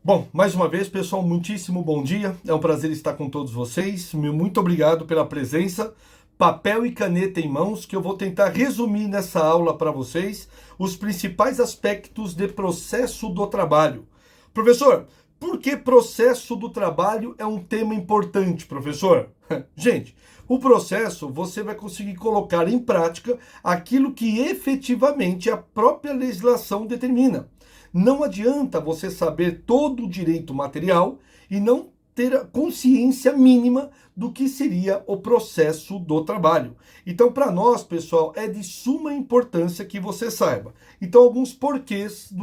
Bom, mais uma vez, pessoal, muitíssimo bom dia. É um prazer estar com todos vocês. Muito obrigado pela presença. Papel e caneta em mãos, que eu vou tentar resumir nessa aula para vocês os principais aspectos de processo do trabalho. Professor, por que processo do trabalho é um tema importante, professor? Gente, o processo você vai conseguir colocar em prática aquilo que efetivamente a própria legislação determina. Não adianta você saber todo o direito material e não ter a consciência mínima do que seria o processo do trabalho. Então, para nós, pessoal, é de suma importância que você saiba. Então, alguns porquês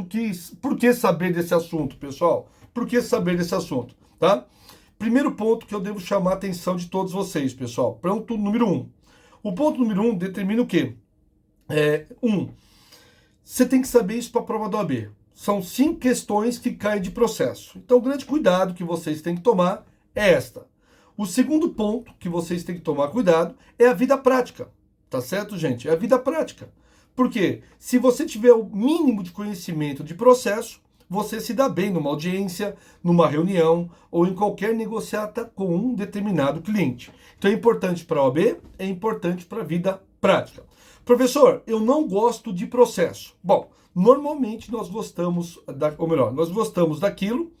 por que saber desse assunto, pessoal? Por que saber desse assunto, tá? Primeiro ponto que eu devo chamar a atenção de todos vocês, pessoal. Ponto número 1. O ponto número 1 determina o quê? Você tem que saber isso para a prova da OAB. São 5 questões que caem de processo. Então, o grande cuidado que vocês têm que tomar é esta. O segundo ponto que vocês têm que tomar cuidado é a vida prática. Tá certo, gente? É a vida prática. Porque se você tiver o mínimo de conhecimento de processo, você se dá bem numa audiência, numa reunião ou em qualquer negociata com um determinado cliente. Então é importante para a OAB, é importante para a vida prática. Professor, eu não gosto de processo. Bom, normalmente nós gostamos, nós gostamos daquilo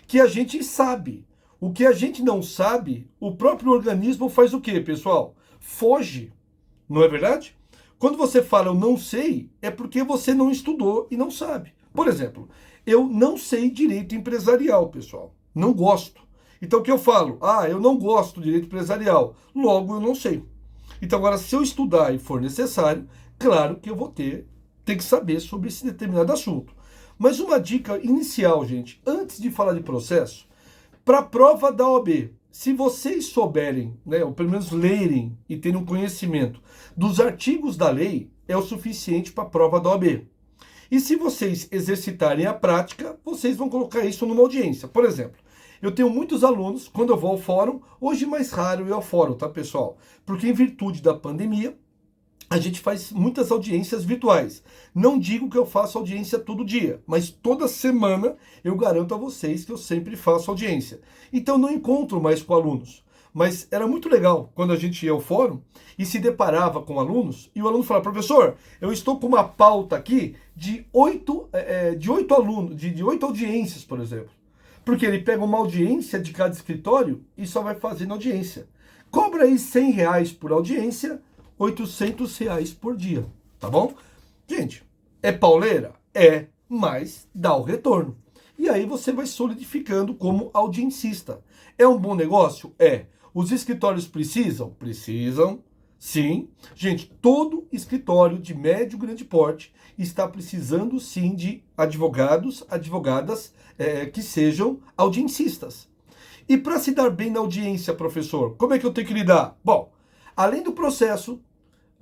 que a gente sabe. O que a gente não sabe, o próprio organismo faz o quê, pessoal? Foge, não é verdade? Quando você fala eu não sei, é porque você não estudou e não sabe. Por exemplo, eu não sei direito empresarial, pessoal. Não gosto. Então o que eu falo? Eu não gosto de direito empresarial. Logo eu não sei. Então agora, se eu estudar e for necessário, claro que eu vou ter que saber sobre esse determinado assunto. Mas uma dica inicial, gente, antes de falar de processo, para a prova da OAB, se vocês souberem, né, ou pelo menos lerem e terem um conhecimento dos artigos da lei, é o suficiente para a prova da OAB. E se vocês exercitarem a prática, vocês vão colocar isso numa audiência. Por exemplo, eu tenho muitos alunos, quando eu vou ao fórum, hoje mais raro eu ir ao fórum, tá, pessoal? Porque em virtude da pandemia, a gente faz muitas audiências virtuais. Não digo que eu faço audiência todo dia, mas toda semana eu garanto a vocês que eu sempre faço audiência. Então não encontro mais com alunos. Mas era muito legal quando a gente ia ao fórum e se deparava com alunos e o aluno falava, professor, eu estou com uma pauta aqui de 8 alunos, de 8 audiências, por exemplo. Porque ele pega uma audiência de cada escritório e só vai fazendo audiência. Cobra aí R$ 100 por audiência, R$ 800 por dia, tá bom? Gente, é pauleira? É, mas dá o retorno. E aí você vai solidificando como audiencista. É um bom negócio? É. Os escritórios precisam? Precisam, sim. Gente, todo escritório de médio e grande porte está precisando sim de advogados, advogadas que sejam audiencistas. E para se dar bem na audiência, professor, como é que eu tenho que lidar? Bom, além do processo,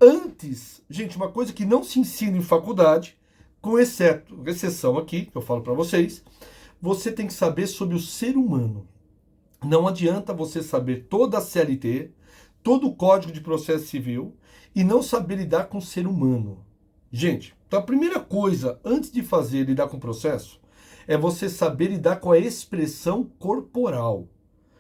antes, gente, uma coisa que não se ensina em faculdade, com exceção aqui, que eu falo para vocês, você tem que saber sobre o ser humano. Não adianta você saber toda a CLT, todo o Código de Processo Civil e não saber lidar com o ser humano. Gente, então a primeira coisa, antes de lidar com o processo, é você saber lidar com a expressão corporal.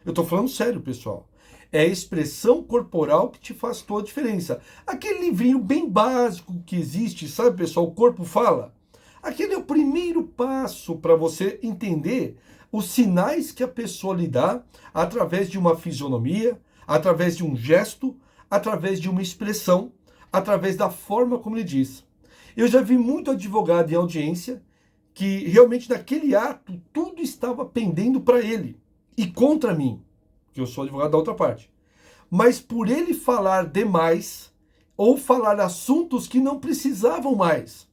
Eu estou falando sério, pessoal. É a expressão corporal que te faz toda a diferença. Aquele livrinho bem básico que existe, sabe, pessoal? O corpo fala. Aquele é o primeiro passo para você entender os sinais que a pessoa lhe dá através de uma fisionomia, através de um gesto, através de uma expressão, através da forma como ele diz. Eu já vi muito advogado em audiência que realmente naquele ato tudo estava pendendo para ele e contra mim, que eu sou advogado da outra parte. Mas por ele falar demais ou falar assuntos que não precisavam mais,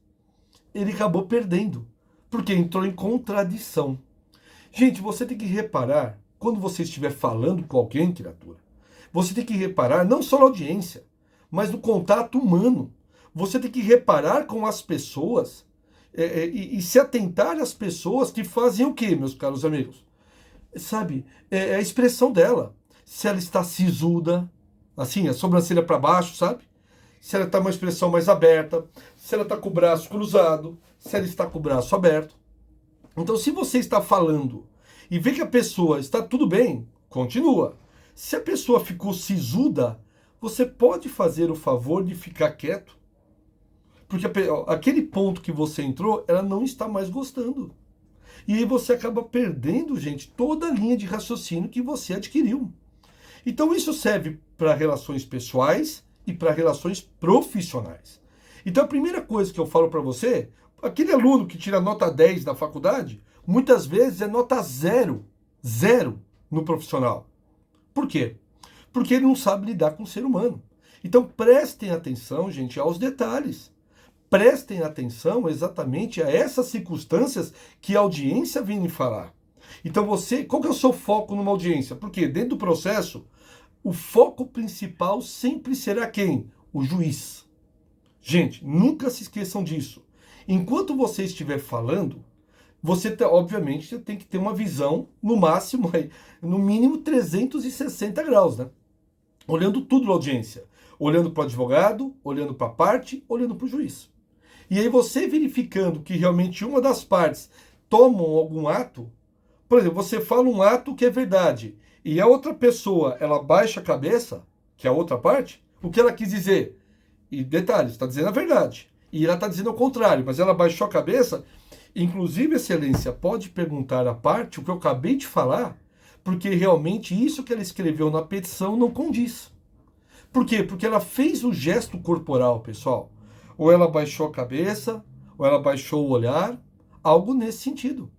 ele acabou perdendo, porque entrou em contradição. Gente, você tem que reparar, quando você estiver falando com alguém, criatura, você tem que reparar não só na audiência, mas no contato humano. Você tem que reparar com as pessoas e se atentar às pessoas que fazem o quê, meus caros amigos? Sabe, é a expressão dela. Se ela está sisuda, assim, a sobrancelha para baixo, sabe? Se ela está uma expressão mais aberta, se ela está com o braço cruzado, se ela está com o braço aberto. Então, se você está falando e vê que a pessoa está tudo bem, continua. Se a pessoa ficou sisuda, você pode fazer o favor de ficar quieto. Porque aquele ponto que você entrou, ela não está mais gostando. E aí você acaba perdendo, gente, toda a linha de raciocínio que você adquiriu. Então isso serve para relações pessoais e para relações profissionais. Então a primeira coisa que eu falo para você, aquele aluno que tira nota 10 na faculdade, muitas vezes é nota 0 no profissional. Por quê? Porque ele não sabe lidar com o ser humano. Então prestem atenção, gente, aos detalhes. Prestem atenção exatamente a essas circunstâncias que a audiência vem lhe falar. Então qual que é o seu foco numa audiência? Porque dentro do processo, o foco principal sempre será quem? O juiz. Gente, nunca se esqueçam disso. Enquanto você estiver falando, você obviamente tem que ter uma visão, no máximo, no mínimo 360 graus, né? Olhando tudo na audiência. Olhando para o advogado, olhando para a parte, olhando para o juiz. E aí você verificando que realmente uma das partes tomam algum ato, por exemplo, você fala um ato que é verdade, e a outra pessoa, ela baixa a cabeça, que é a outra parte, o que ela quis dizer? E detalhe, está dizendo a verdade. E ela está dizendo o contrário, mas ela baixou a cabeça. Inclusive, excelência, pode perguntar à parte o que eu acabei de falar, porque realmente isso que ela escreveu na petição não condiz. Por quê? Porque ela fez o gesto corporal, pessoal. Ou ela baixou a cabeça, ou ela baixou o olhar, algo nesse sentido.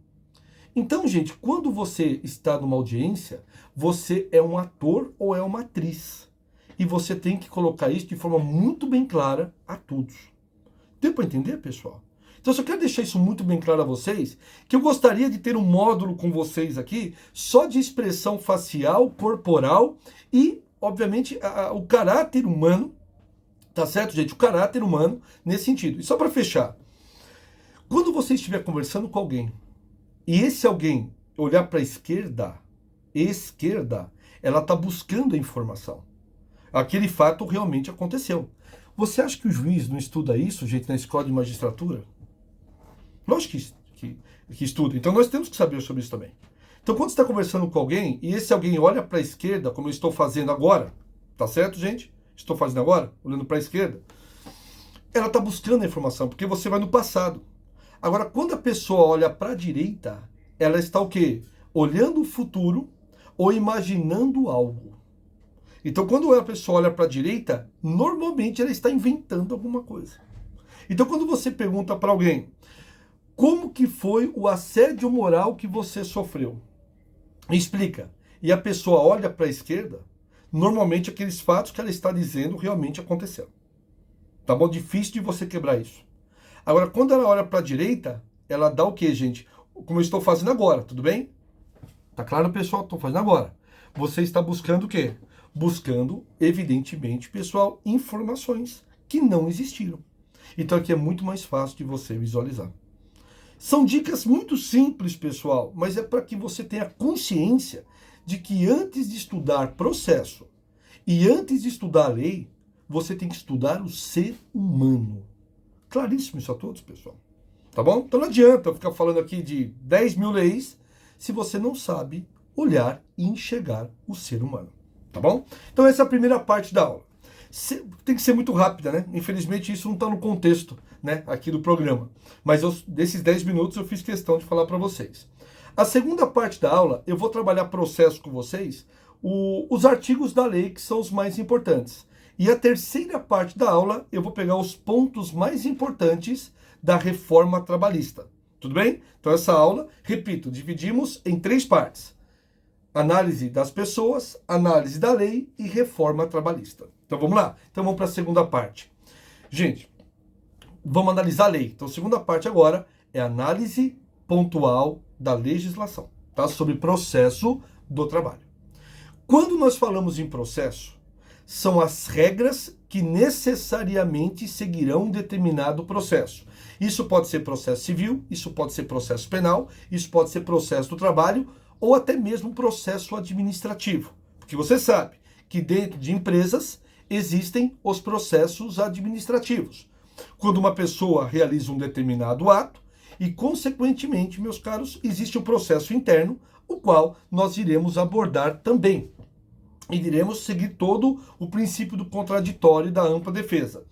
Então, gente, quando você está numa audiência, você é um ator ou é uma atriz. E você tem que colocar isso de forma muito bem clara a todos. Deu para entender, pessoal? Então, eu só quero deixar isso muito bem claro a vocês, que eu gostaria de ter um módulo com vocês aqui, só de expressão facial, corporal e, obviamente, o caráter humano. Tá certo, gente? O caráter humano nesse sentido. E só para fechar, quando você estiver conversando com alguém e esse alguém olhar para a esquerda, ela está buscando a informação. Aquele fato realmente aconteceu. Você acha que o juiz não estuda isso, gente, na escola de magistratura? Lógico que estuda. Então nós temos que saber sobre isso também. Então quando você está conversando com alguém e esse alguém olha para a esquerda, como eu estou fazendo agora, tá certo, gente? Estou fazendo agora, olhando para a esquerda, ela está buscando a informação, porque você vai no passado. Agora, quando a pessoa olha para a direita, ela está o quê? Olhando o futuro ou imaginando algo. Então, quando a pessoa olha para a direita, normalmente ela está inventando alguma coisa. Então, quando você pergunta para alguém, como que foi o assédio moral que você sofreu? Explica. E a pessoa olha para a esquerda, normalmente aqueles fatos que ela está dizendo realmente aconteceram. Tá bom? Difícil de você quebrar isso. Agora, quando ela olha para a direita, ela dá o quê, gente? Como eu estou fazendo agora, tudo bem? Tá claro, pessoal? Estou fazendo agora. Você está buscando o quê? Buscando, evidentemente, pessoal, informações que não existiram. Então aqui é muito mais fácil de você visualizar. São dicas muito simples, pessoal, mas é para que você tenha consciência de que antes de estudar processo e antes de estudar a lei, você tem que estudar o ser humano. Claríssimo isso a todos, pessoal. Tá bom? Então não adianta eu ficar falando aqui de 10 mil leis se você não sabe olhar e enxergar o ser humano. Tá bom? Então essa é a primeira parte da aula. Tem que ser muito rápida, né? Infelizmente isso não está no contexto, né, aqui do programa. Mas desses 10 minutos eu fiz questão de falar para vocês. A segunda parte da aula, eu vou trabalhar processo com vocês, os artigos da lei que são os mais importantes. E a terceira parte da aula, eu vou pegar os pontos mais importantes da reforma trabalhista. Tudo bem? Então essa aula, repito, dividimos em 3 partes. Análise das pessoas, análise da lei e reforma trabalhista. Então vamos lá? Então vamos para a segunda parte. Gente, vamos analisar a lei. Então a segunda parte agora é análise pontual da legislação, tá? Sobre processo do trabalho. Quando nós falamos em processo, são as regras que necessariamente seguirão um determinado processo. Isso pode ser processo civil, isso pode ser processo penal, isso pode ser processo do trabalho ou até mesmo processo administrativo. Porque você sabe que dentro de empresas existem os processos administrativos. Quando uma pessoa realiza um determinado ato E, consequentemente, meus caros, existe um processo interno, o qual nós iremos abordar também. E iremos seguir todo o princípio do contraditório e da ampla defesa.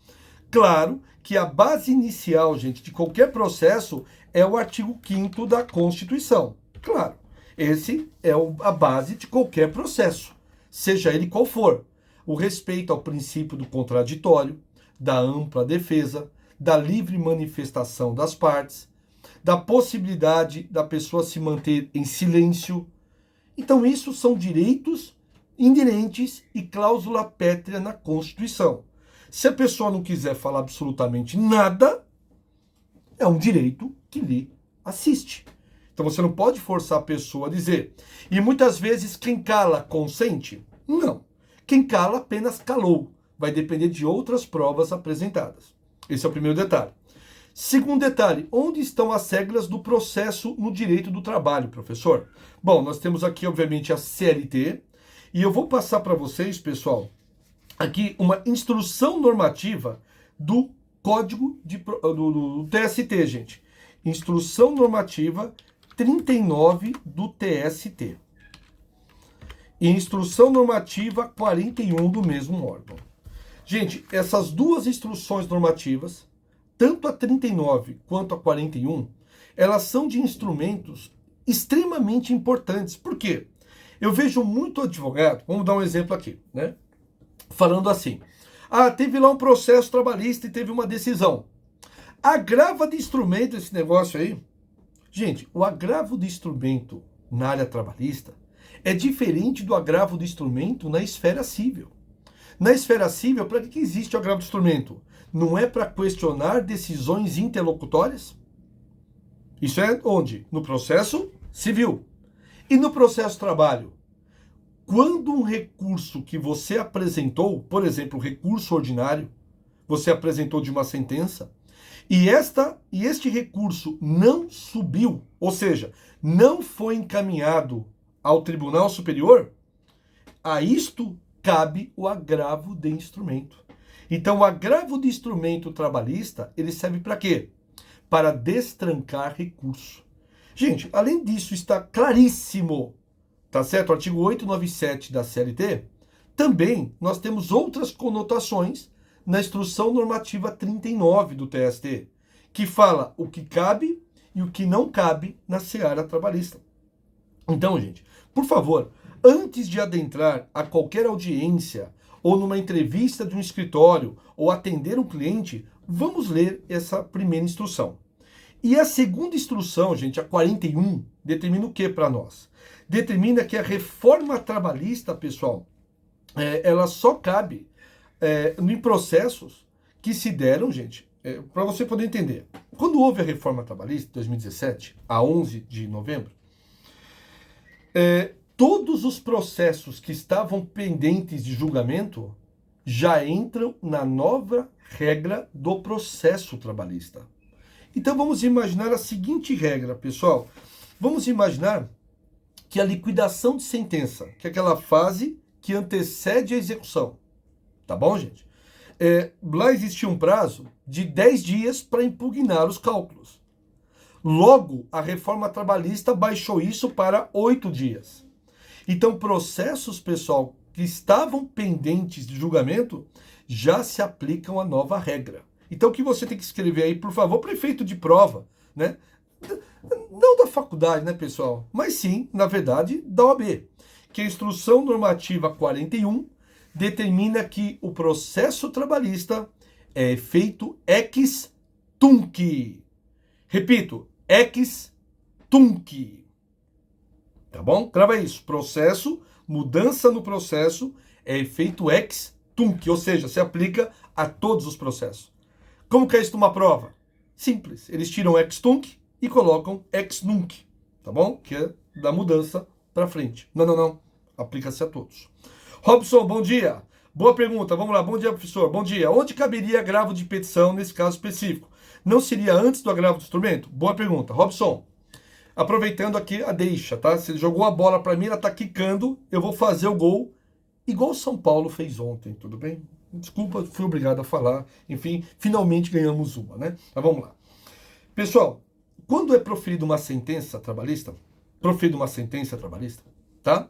Claro que a base inicial, gente, de qualquer processo é o artigo 5º da Constituição. Claro, esse é a base de qualquer processo, seja ele qual for. O respeito ao princípio do contraditório, da ampla defesa, da livre manifestação das partes, da possibilidade da pessoa se manter em silêncio. Então, isso são direitos inerentes e cláusula pétrea na Constituição. Se a pessoa não quiser falar absolutamente nada, é um direito que lhe assiste. Então você não pode forçar a pessoa a dizer. E muitas vezes quem cala consente? Não. Quem cala apenas calou. Vai depender de outras provas apresentadas. Esse é o primeiro detalhe. Segundo detalhe, onde estão as regras do processo no direito do trabalho, professor? Bom, nós temos aqui, obviamente, a CLT. E eu vou passar para vocês, pessoal, aqui uma instrução normativa do Código do TST, gente. Instrução normativa 39 do TST. E instrução normativa 41 do mesmo órgão. Gente, essas duas instruções normativas, tanto a 39 quanto a 41, elas são de instrumentos extremamente importantes. Por quê? Eu vejo muito advogado, vamos dar um exemplo aqui, né? Falando assim, teve lá um processo trabalhista e teve uma decisão. Agravo de instrumento esse negócio aí. Gente, o agravo de instrumento na área trabalhista é diferente do agravo de instrumento na esfera civil. Na esfera civil, para que existe o agravo de instrumento? Não é para questionar decisões interlocutórias? Isso é onde? No processo civil. E no processo trabalho? Quando um recurso que você apresentou, por exemplo, o recurso ordinário, você apresentou de uma sentença, e este recurso não subiu, ou seja, não foi encaminhado ao Tribunal Superior, a isto cabe o agravo de instrumento. Então, o agravo de instrumento trabalhista, ele serve para quê? Para destrancar recurso. Gente, além disso, está claríssimo, tá certo? O artigo 897 da CLT, também nós temos outras conotações na instrução normativa 39 do TST, que fala o que cabe e o que não cabe na seara trabalhista. Então, gente, por favor, antes de adentrar a qualquer audiência ou numa entrevista de um escritório ou atender um cliente, vamos ler essa primeira instrução. E a segunda instrução, gente, a 41, determina o que para nós? Determina que a reforma trabalhista, pessoal, ela só cabe em processos que se deram, gente, para você poder entender. Quando houve a reforma trabalhista, em 2017, a 11 de novembro, todos os processos que estavam pendentes de julgamento já entram na nova regra do processo trabalhista. Então vamos imaginar a seguinte regra, pessoal. Vamos imaginar que a liquidação de sentença, que é aquela fase que antecede a execução. Tá bom, gente? Lá existia um prazo de 10 dias para impugnar os cálculos. Logo, a reforma trabalhista baixou isso para 8 dias. Então, processos, pessoal, que estavam pendentes de julgamento, já se aplicam a nova regra. Então, o que você tem que escrever aí, por favor, prefeito de prova, né? Não da faculdade, né, pessoal? Mas sim, na verdade, da OAB. Que a instrução normativa 41 determina que o processo trabalhista é feito ex tunc. Repito, ex tunc. Tá bom? Grava isso. Processo, mudança no processo é efeito ex tunc, ou seja, se aplica a todos os processos. Como que é isso numa prova? Simples. Eles tiram ex tunc e colocam ex nunc, tá bom? Que é da mudança para frente. Não. Aplica-se a todos. Robson, bom dia. Boa pergunta. Vamos lá. Bom dia, professor. Bom dia. Onde caberia agravo de petição nesse caso específico? Não seria antes do agravo do instrumento? Boa pergunta. Robson, aproveitando aqui a deixa, tá? Você jogou a bola para mim, ela tá quicando, eu vou fazer o gol igual o São Paulo fez ontem, tudo bem? Desculpa, fui obrigado a falar. Enfim, finalmente ganhamos uma, né? Mas vamos lá. Pessoal, quando é proferida uma sentença trabalhista, tá?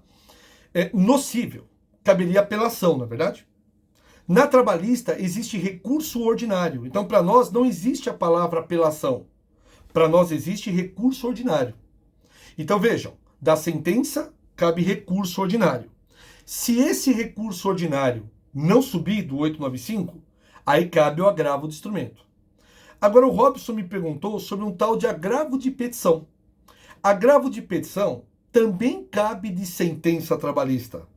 É nocível, caberia apelação, não é verdade? Na trabalhista existe recurso ordinário. Então, para nós não existe a palavra apelação. Para nós existe recurso ordinário. Então, vejam, da sentença cabe recurso ordinário. Se esse recurso ordinário não subir do 895, aí cabe o agravo de instrumento. Agora, o Robson me perguntou sobre um tal de agravo de petição. Agravo de petição também cabe de sentença trabalhista,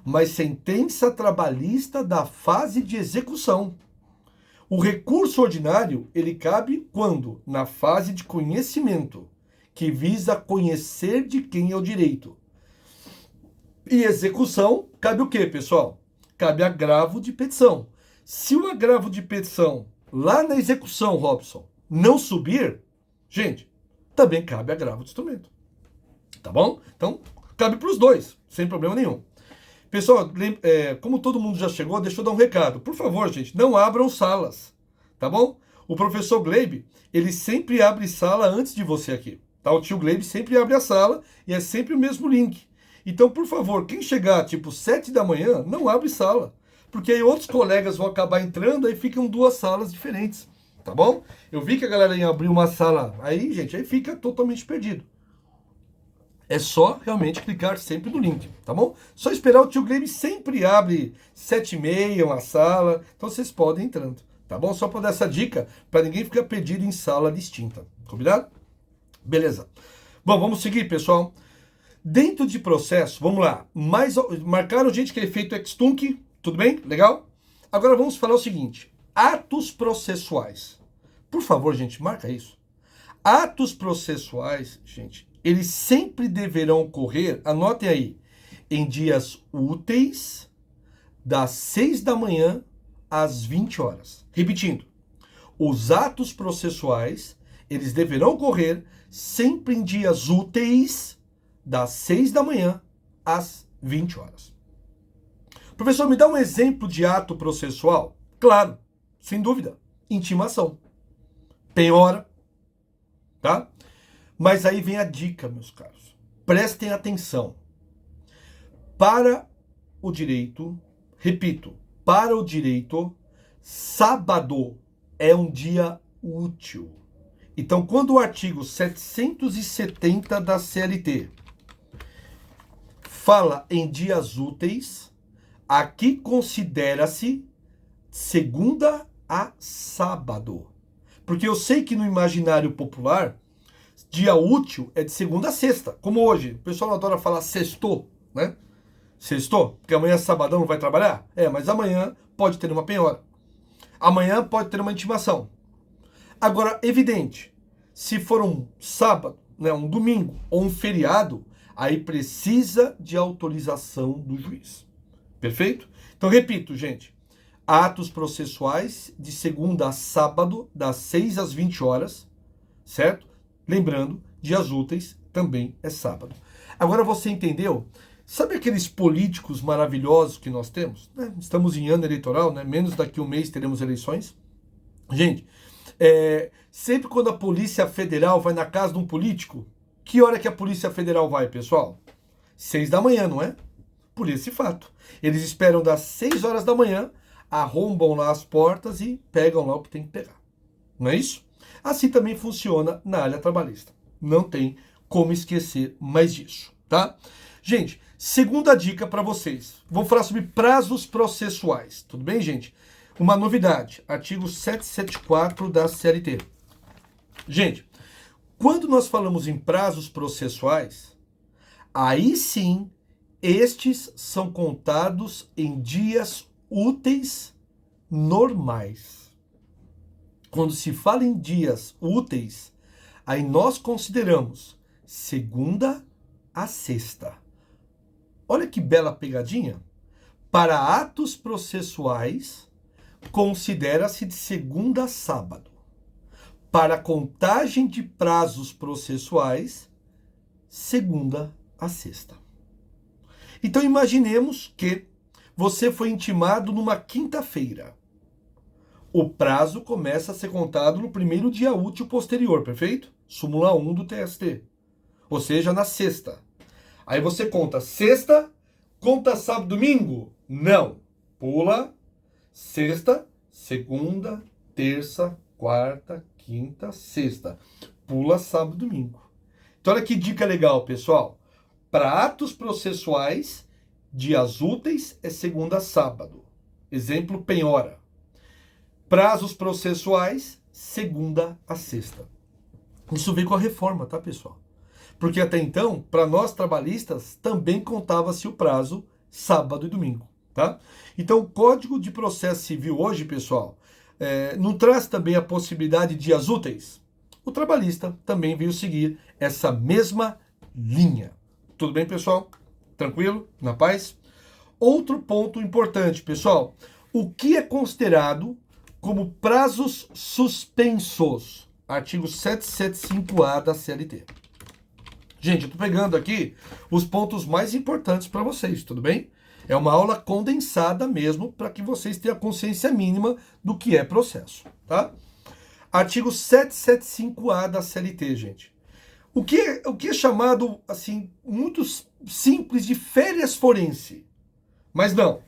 mas sentença trabalhista da fase de execução. O recurso ordinário, ele cabe quando? Na fase de conhecimento, que visa conhecer de quem é o direito. E execução, cabe o quê, pessoal? Cabe agravo de petição. Se o agravo de petição, lá na execução, Robson, não subir, gente, também cabe agravo de instrumento. Tá bom? Então, cabe para os dois, sem problema nenhum. Pessoal, como todo mundo já chegou, deixa eu dar um recado. Por favor, gente, não abram salas, tá bom? O professor Gleibe, ele sempre abre sala antes de você aqui, tá? O tio Gleibe sempre abre a sala e é sempre o mesmo link. Então, por favor, quem chegar tipo 7 da manhã, não abre sala, porque aí outros colegas vão acabar entrando, aí ficam duas salas diferentes, tá bom? Eu vi que a galera ia abrir uma sala, aí, gente, aí fica totalmente perdido. É só realmente clicar sempre no link, tá bom? Só esperar, o tio Gleibe sempre abre 7h30 uma sala, então vocês podem ir entrando, tá bom? Só para dar essa dica, para ninguém ficar perdido em sala distinta, combinado? Beleza. Bom, vamos seguir, pessoal. Dentro de processo, vamos lá, marcaram, gente, que é efeito ex-tunc, tudo bem? Legal? Agora vamos falar o seguinte, atos processuais. Por favor, gente, marca isso. Atos processuais, gente, eles sempre deverão ocorrer, anotem aí, em dias úteis, das 6 da manhã às 20 horas. Repetindo, os atos processuais, eles deverão ocorrer sempre em dias úteis, das 6 da manhã às 20 horas. Professor, me dá um exemplo de ato processual? Claro, sem dúvida, intimação, penhora, tá? Mas aí vem a dica, meus caros. Prestem atenção. Para o direito, repito, para o direito, sábado é um dia útil. Então, quando o artigo 770 da CLT fala em dias úteis, aqui considera-se segunda a sábado. Porque eu sei que no imaginário popular, dia útil é de segunda a sexta, como hoje. O pessoal adora falar sextou, né? Sextou, porque amanhã sabadão não vai trabalhar? Mas amanhã pode ter uma penhora. Amanhã pode ter uma intimação. Agora, evidente, se for um sábado, né, um domingo ou um feriado, aí precisa de autorização do juiz. Perfeito? Então, repito, gente. Atos processuais de segunda a sábado, das 6 às 20 horas, certo? Lembrando, dias úteis também é sábado. Agora você entendeu? Sabe aqueles políticos maravilhosos que nós temos? Estamos em ano eleitoral, né? Menos daqui a um mês teremos eleições. Gente, sempre quando a Polícia Federal vai na casa de um político, que hora que a Polícia Federal vai, pessoal? 6 da manhã, não é? Por esse fato. Eles esperam das 6 horas da manhã, arrombam lá as portas e pegam lá o que tem que pegar. Não é isso? Assim também funciona na área trabalhista. Não tem como esquecer mais disso, tá? Gente, segunda dica para vocês. Vou falar sobre prazos processuais. Tudo bem, gente? Uma novidade. Artigo 774 da CLT. Gente, quando nós falamos em prazos processuais, aí sim, estes são contados em dias úteis normais. Quando se fala em dias úteis, aí nós consideramos segunda a sexta. Olha que bela pegadinha. Para atos processuais, considera-se de segunda a sábado. Para contagem de prazos processuais, segunda a sexta. Então imaginemos que você foi intimado numa quinta-feira. O prazo começa a ser contado no primeiro dia útil posterior, perfeito? súmula 1 do TST. Ou seja, na sexta. Aí você conta sexta, conta sábado, domingo? Não. Pula sexta, segunda, terça, quarta, quinta, sexta. Pula sábado, domingo. Então olha que dica legal, pessoal. Para atos processuais, dias úteis é segunda a sábado. Exemplo, penhora. Prazos processuais, segunda a sexta. Isso veio com a reforma, tá, pessoal? Porque até então, para nós trabalhistas, também contava-se o prazo sábado e domingo, tá? Então, o Código de Processo Civil hoje, pessoal, não traz também a possibilidade de dias úteis? O trabalhista também veio seguir essa mesma linha. Tudo bem, pessoal? Tranquilo? Na paz? Outro ponto importante, pessoal. O que é considerado como prazos suspensos? Artigo 775-A da CLT. Gente, eu estou pegando aqui os pontos mais importantes para vocês, tudo bem? É uma aula condensada mesmo, para que vocês tenham a consciência mínima do que é processo, tá? Artigo 775-A da CLT, gente. O que é chamado, assim, muito simples de férias forense. Mas não.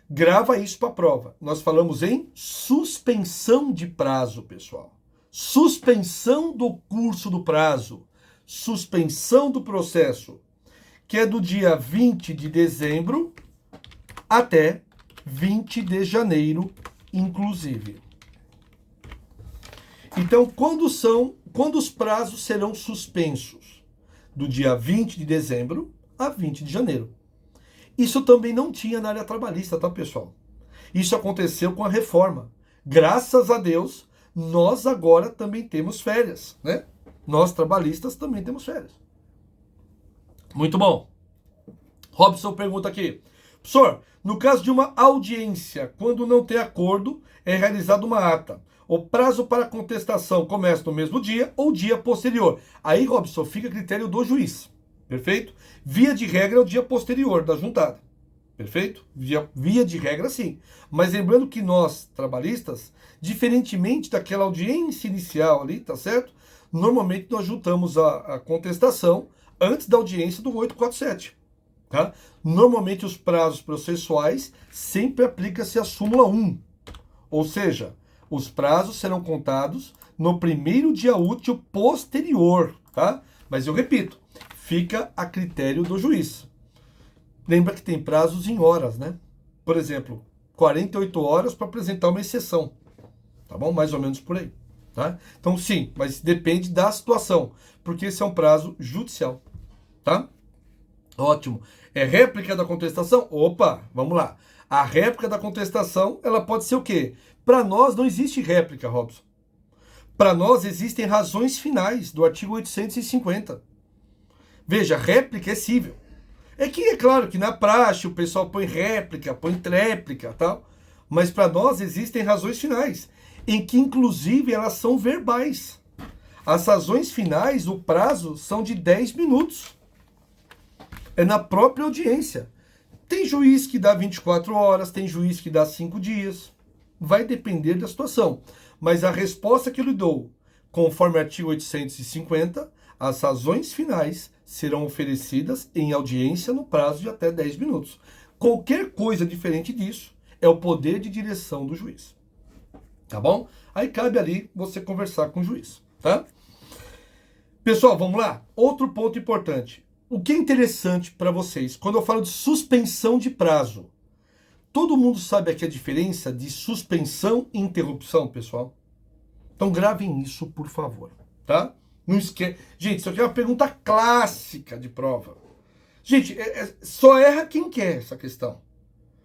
Grava isso para a prova. Nós falamos em suspensão de prazo, pessoal. Suspensão do curso do prazo. Suspensão do processo, que é do dia 20 de dezembro até 20 de janeiro, inclusive. Então, quando os prazos serão suspensos? Do dia 20 de dezembro a 20 de janeiro. Isso também não tinha na área trabalhista, tá, pessoal? Isso aconteceu com a reforma. Graças a Deus, nós agora também temos férias, né? Nós, trabalhistas, também temos férias. Muito bom. Robson pergunta aqui. Professor, no caso de uma audiência, quando não tem acordo, é realizada uma ata. O prazo para contestação começa no mesmo dia ou dia posterior. Aí, Robson, fica a critério do juiz. Perfeito? Via de regra é o dia posterior da juntada. Perfeito? Via de regra, sim. Mas lembrando que nós, trabalhistas, diferentemente daquela audiência inicial ali, tá certo? Normalmente nós juntamos a contestação antes da audiência do 847. Tá? Normalmente os prazos processuais sempre aplica-se a súmula 1. Ou seja, os prazos serão contados no primeiro dia útil posterior. Tá? Mas eu repito, fica a critério do juiz. Lembra que tem prazos em horas, né? Por exemplo, 48 horas para apresentar uma exceção. Tá bom? Mais ou menos por aí. Tá? Então, sim, mas depende da situação, porque esse é um prazo judicial. Tá? Ótimo. É réplica da contestação? Opa, vamos lá. A réplica da contestação, ela pode ser o quê? Para nós não existe réplica, Robson. Para nós existem razões finais do artigo 850. Veja, réplica é cível. É que é claro que na praxe o pessoal põe réplica, põe tréplica, tal, mas para nós existem razões finais, em que inclusive elas são verbais. As razões finais, o prazo, são de 10 minutos. É na própria audiência. Tem juiz que dá 24 horas, tem juiz que dá 5 dias. Vai depender da situação. Mas a resposta que eu lhe dou, conforme o artigo 850, as razões finais serão oferecidas em audiência no prazo de até 10 minutos. Qualquer coisa diferente disso é o poder de direção do juiz. Tá bom? Aí cabe ali você conversar com o juiz, tá? Pessoal, vamos lá? Outro ponto importante. O que é interessante para vocês, quando eu falo de suspensão de prazo, todo mundo sabe aqui a diferença de suspensão e interrupção, pessoal? Então gravem isso, por favor, tá? Não esquece. Gente, isso aqui é uma pergunta clássica de prova. Gente, só erra quem quer essa questão.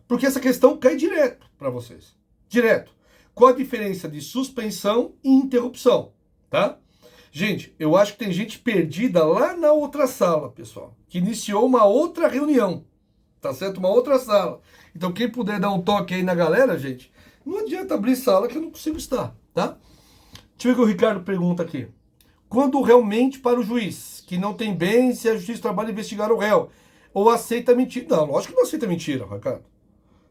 Porque essa questão cai direto para vocês. Direto. Qual a diferença de suspensão e interrupção, tá? Gente, eu acho que tem gente perdida lá na outra sala, pessoal, que iniciou uma outra reunião, tá certo? Uma outra sala. Então, quem puder dar um toque aí na galera, gente, não adianta abrir sala que eu não consigo estar, tá? Deixa eu ver o que o Ricardo pergunta aqui. Quando realmente para o juiz, que não tem bem se a justiça trabalha investigar o réu, ou aceita mentira? Não, lógico que não aceita mentira, Ricardo.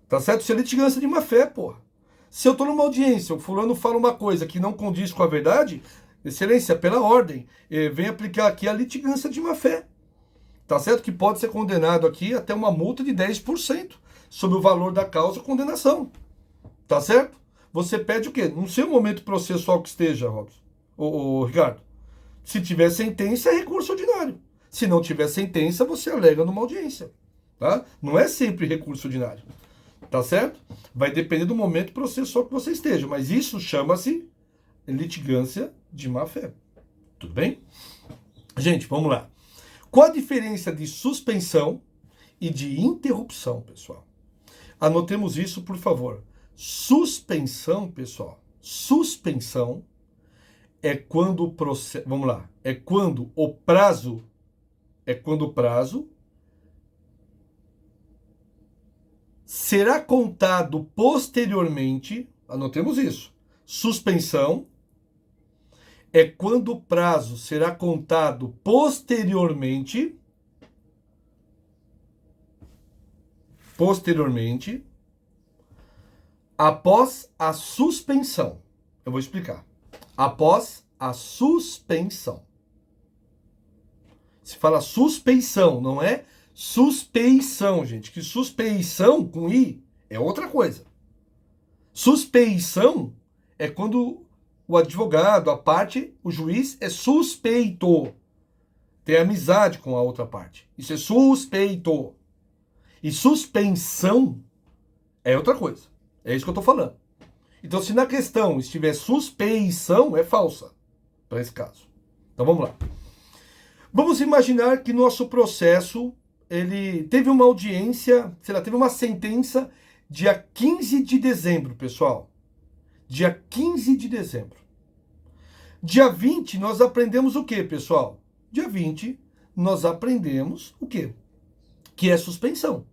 Tá certo? Isso é litigância de má fé, porra. Se eu tô numa audiência, o fulano fala uma coisa que não condiz com a verdade, Excelência, pela ordem, vem aplicar aqui a litigância de má-fé. Tá certo? Que pode ser condenado aqui até uma multa de 10% sobre o valor da causa condenação. Tá certo? Você pede o quê? No seu momento processual que esteja, Robson, ô Ricardo. Se tiver sentença, é recurso ordinário. Se não tiver sentença, você alega numa audiência. Tá? Não é sempre recurso ordinário. Tá certo? Vai depender do momento processual que você esteja. Mas isso chama-se litigância de má-fé. Tudo bem? Gente, vamos lá. Qual a diferença de suspensão e de interrupção, pessoal? Anotemos isso, por favor. Suspensão, pessoal. Suspensão é quando o processo, vamos lá, é quando o prazo será contado posteriormente, anotemos isso. Suspensão é quando o prazo será contado posteriormente, após a suspensão. Eu vou explicar. Após a suspensão. Se fala suspeição, não é suspeição, gente. Que suspeição com I é outra coisa. Suspeição é quando o advogado, a parte, o juiz é suspeito. Tem amizade com a outra parte. Isso é suspeito. E suspensão é outra coisa. É isso que eu estou falando. Então, se na questão estiver suspeição, é falsa. Para esse caso. Então, vamos lá. Vamos imaginar que nosso processo, ele teve uma audiência, sei lá, teve uma sentença dia 15 de dezembro, pessoal. Dia 15 de dezembro. Dia 20, nós aprendemos o quê, pessoal? Dia 20, nós aprendemos o quê? Que é suspensão.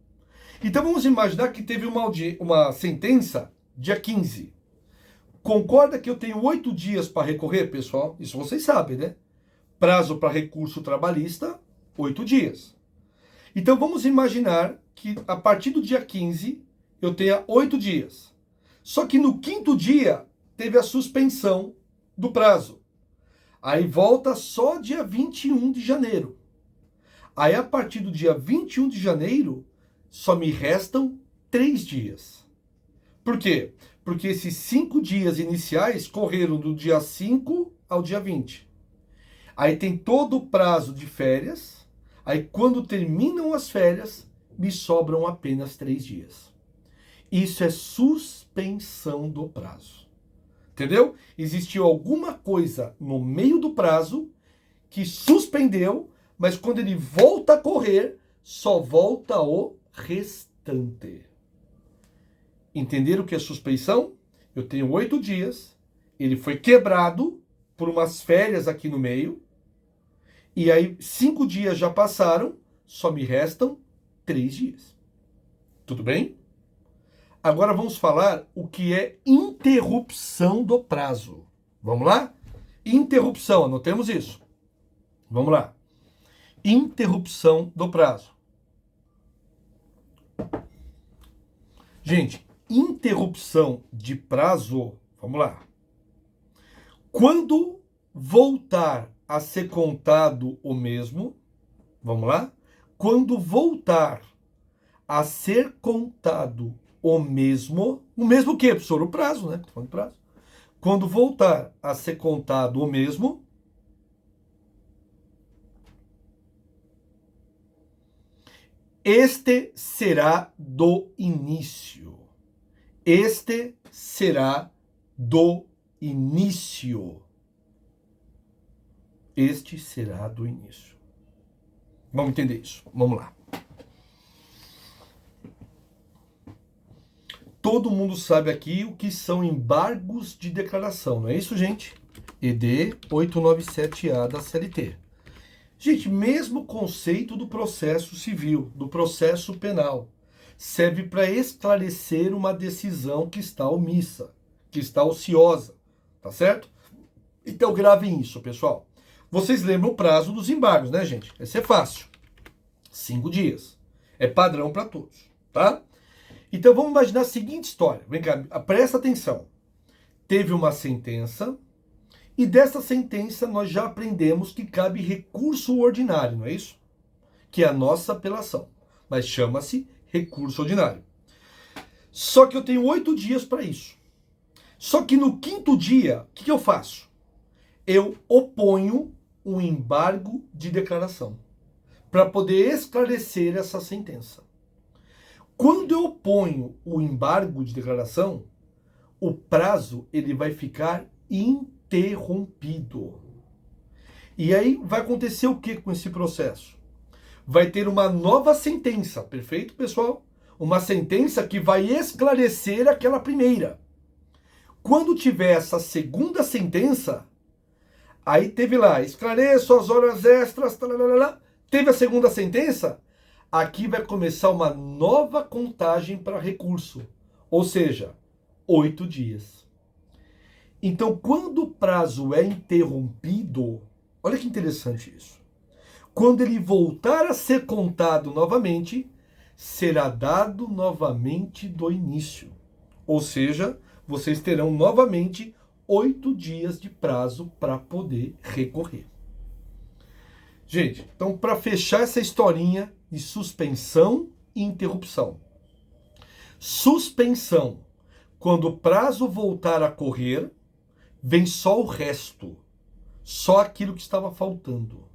Então, vamos imaginar que teve uma sentença dia 15. Concorda que eu tenho 8 dias para recorrer, pessoal? Isso vocês sabem, né? Prazo para recurso trabalhista, 8 dias. Então, vamos imaginar que a partir do dia 15, eu tenha 8 dias. Só que no 5º dia, teve a suspensão do prazo. Aí volta só dia 21 de janeiro. Aí, a partir do dia 21 de janeiro, só me restam 3 dias. Por quê? Porque esses 5 dias iniciais correram do dia 5 ao dia 20. Aí tem todo o prazo de férias. Aí quando terminam as férias, me sobram apenas 3 dias. Isso é suspensão do prazo. Entendeu? Existiu alguma coisa no meio do prazo que suspendeu, mas quando ele volta a correr, só volta o restante. Entenderam o que é suspensão? Eu tenho 8 dias, ele foi quebrado por umas férias aqui no meio, e aí 5 dias já passaram, só me restam 3 dias. Tudo bem? Agora vamos falar o que é interrupção do prazo. Vamos lá? Interrupção, anotemos isso. Vamos lá. Interrupção do prazo. Gente, interrupção de prazo, vamos lá. Quando voltar a ser contado o mesmo, vamos lá? Quando voltar a ser contado o mesmo o quê, professor? O prazo, né? Tô falando de prazo. Quando voltar a ser contado o mesmo, este será do início. Este será do início. Este será do início. Vamos entender isso. Vamos lá. Todo mundo sabe aqui o que são embargos de declaração, não é isso, gente? ED 897A da CLT. Gente, mesmo conceito do processo civil, do processo penal, serve para esclarecer uma decisão que está omissa, que está ociosa, tá certo? Então gravem isso, pessoal. Vocês lembram o prazo dos embargos, né, gente? Esse é fácil. 5 dias. É padrão para todos, tá? Então vamos imaginar a seguinte história. Vem cá, presta atenção. Teve uma sentença E dessa sentença nós já aprendemos que cabe recurso ordinário, não é isso? Que é a nossa apelação, mas chama-se recurso ordinário. Só que eu tenho 8 dias para isso. Só que no 5º dia, o que eu faço? Eu oponho um embargo de declaração para poder esclarecer essa sentença. Quando eu oponho o embargo de declaração, o prazo ele vai ficar interrompido. E aí vai acontecer o que com esse processo? Vai ter uma nova sentença, perfeito, pessoal? Uma sentença que vai esclarecer aquela primeira. Quando tiver essa segunda sentença, aí teve lá, esclareço as horas extras, talalala, teve a segunda sentença, aqui vai começar uma nova contagem para recurso, ou seja, 8 dias. Então, quando o prazo é interrompido, olha que interessante isso. Quando ele voltar a ser contado novamente, será dado novamente do início. Ou seja, vocês terão novamente 8 dias de prazo para poder recorrer. Gente, então para fechar essa historinha de suspensão e interrupção. Suspensão, quando o prazo voltar a correr, vem só o resto, só aquilo que estava faltando.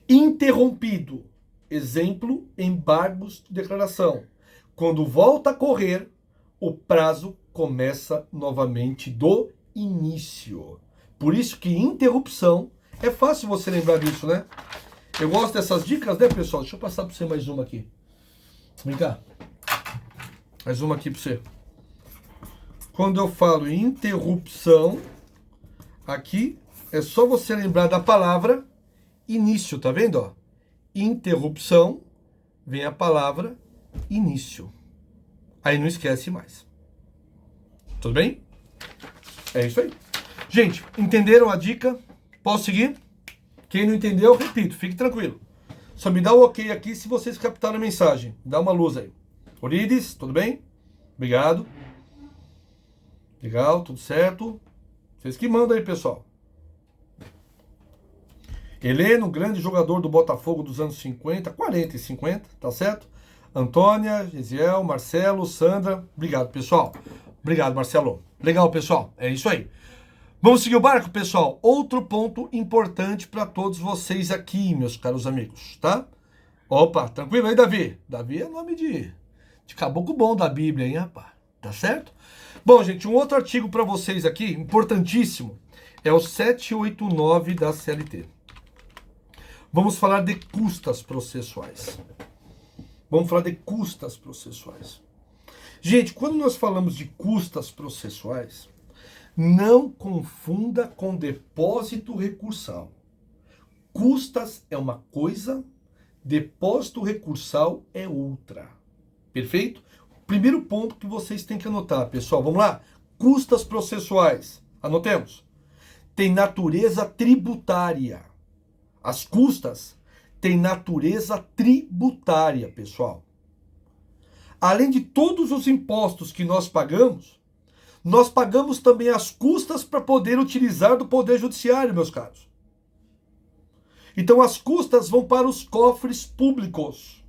Interrompido, exemplo, embargos de declaração. Quando volta a correr, o prazo começa novamente do início. Por isso que interrupção, é fácil você lembrar disso, né? Eu gosto dessas dicas, né, pessoal? Deixa eu passar para você mais uma aqui. Vem cá. Mais uma aqui para você. Quando eu falo interrupção, aqui é só você lembrar da palavra início, tá vendo? Ó? Interrupção, vem a palavra início. Aí não esquece mais. Tudo bem? É isso aí. Gente, entenderam a dica? Posso seguir? Quem não entendeu, eu repito, fique tranquilo. Só me dá o ok aqui se vocês captaram a mensagem. Dá uma luz aí. Orides, tudo bem? Obrigado. Legal, tudo certo. Vocês que mandam aí, pessoal. Heleno, grande jogador do Botafogo dos anos 50, 40 e 50, tá certo? Antônia, Gisiel, Marcelo, Sandra. Obrigado, pessoal. Obrigado, Marcelo. Legal, pessoal. É isso aí. Vamos seguir o barco, pessoal? Outro ponto importante para todos vocês aqui, meus caros amigos, tá? Opa, tranquilo aí, Davi? Davi é nome de caboclo bom da Bíblia, hein, rapaz? Tá certo? Bom, gente, um outro artigo para vocês aqui, importantíssimo, é o 789 da CLT. Vamos falar de custas processuais. Vamos falar de custas processuais. Gente, quando nós falamos de custas processuais, não confunda com depósito recursal. Custas é uma coisa, depósito recursal é outra. Perfeito? Primeiro ponto que vocês têm que anotar, pessoal. Vamos lá? Custas processuais. Anotemos. Tem natureza tributária. As custas têm natureza tributária, pessoal. Além de todos os impostos que nós pagamos também as custas para poder utilizar do Poder Judiciário, meus caros. Então as custas vão para os cofres públicos.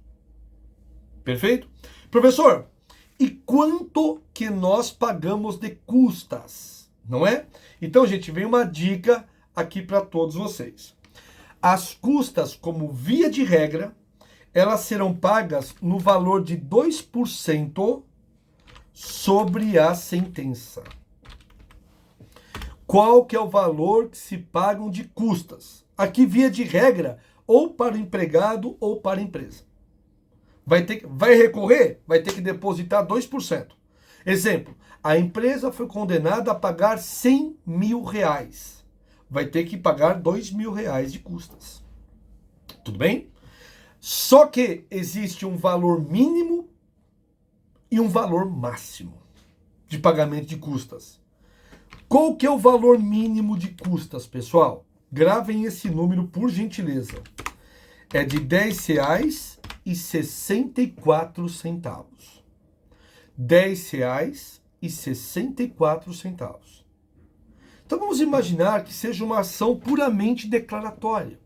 Perfeito? Professor, e quanto que nós pagamos de custas? Não é? Então, gente, vem uma dica aqui para todos vocês. As custas, como via de regra, elas serão pagas no valor de 2% sobre a sentença. Qual que é o valor que se pagam de custas? Aqui, via de regra, ou para o empregado ou para a empresa. Vai recorrer? Vai ter que depositar 2%. Exemplo, a empresa foi condenada a pagar 100 mil reais. Vai ter que pagar 2 mil reais de custas. Tudo bem? Só que existe um valor mínimo e um valor máximo de pagamento de custas. Qual que é o valor mínimo de custas, pessoal? Gravem esse número, por gentileza. É de R$10,64. R$10,64. Então vamos imaginar que seja uma ação puramente declaratória.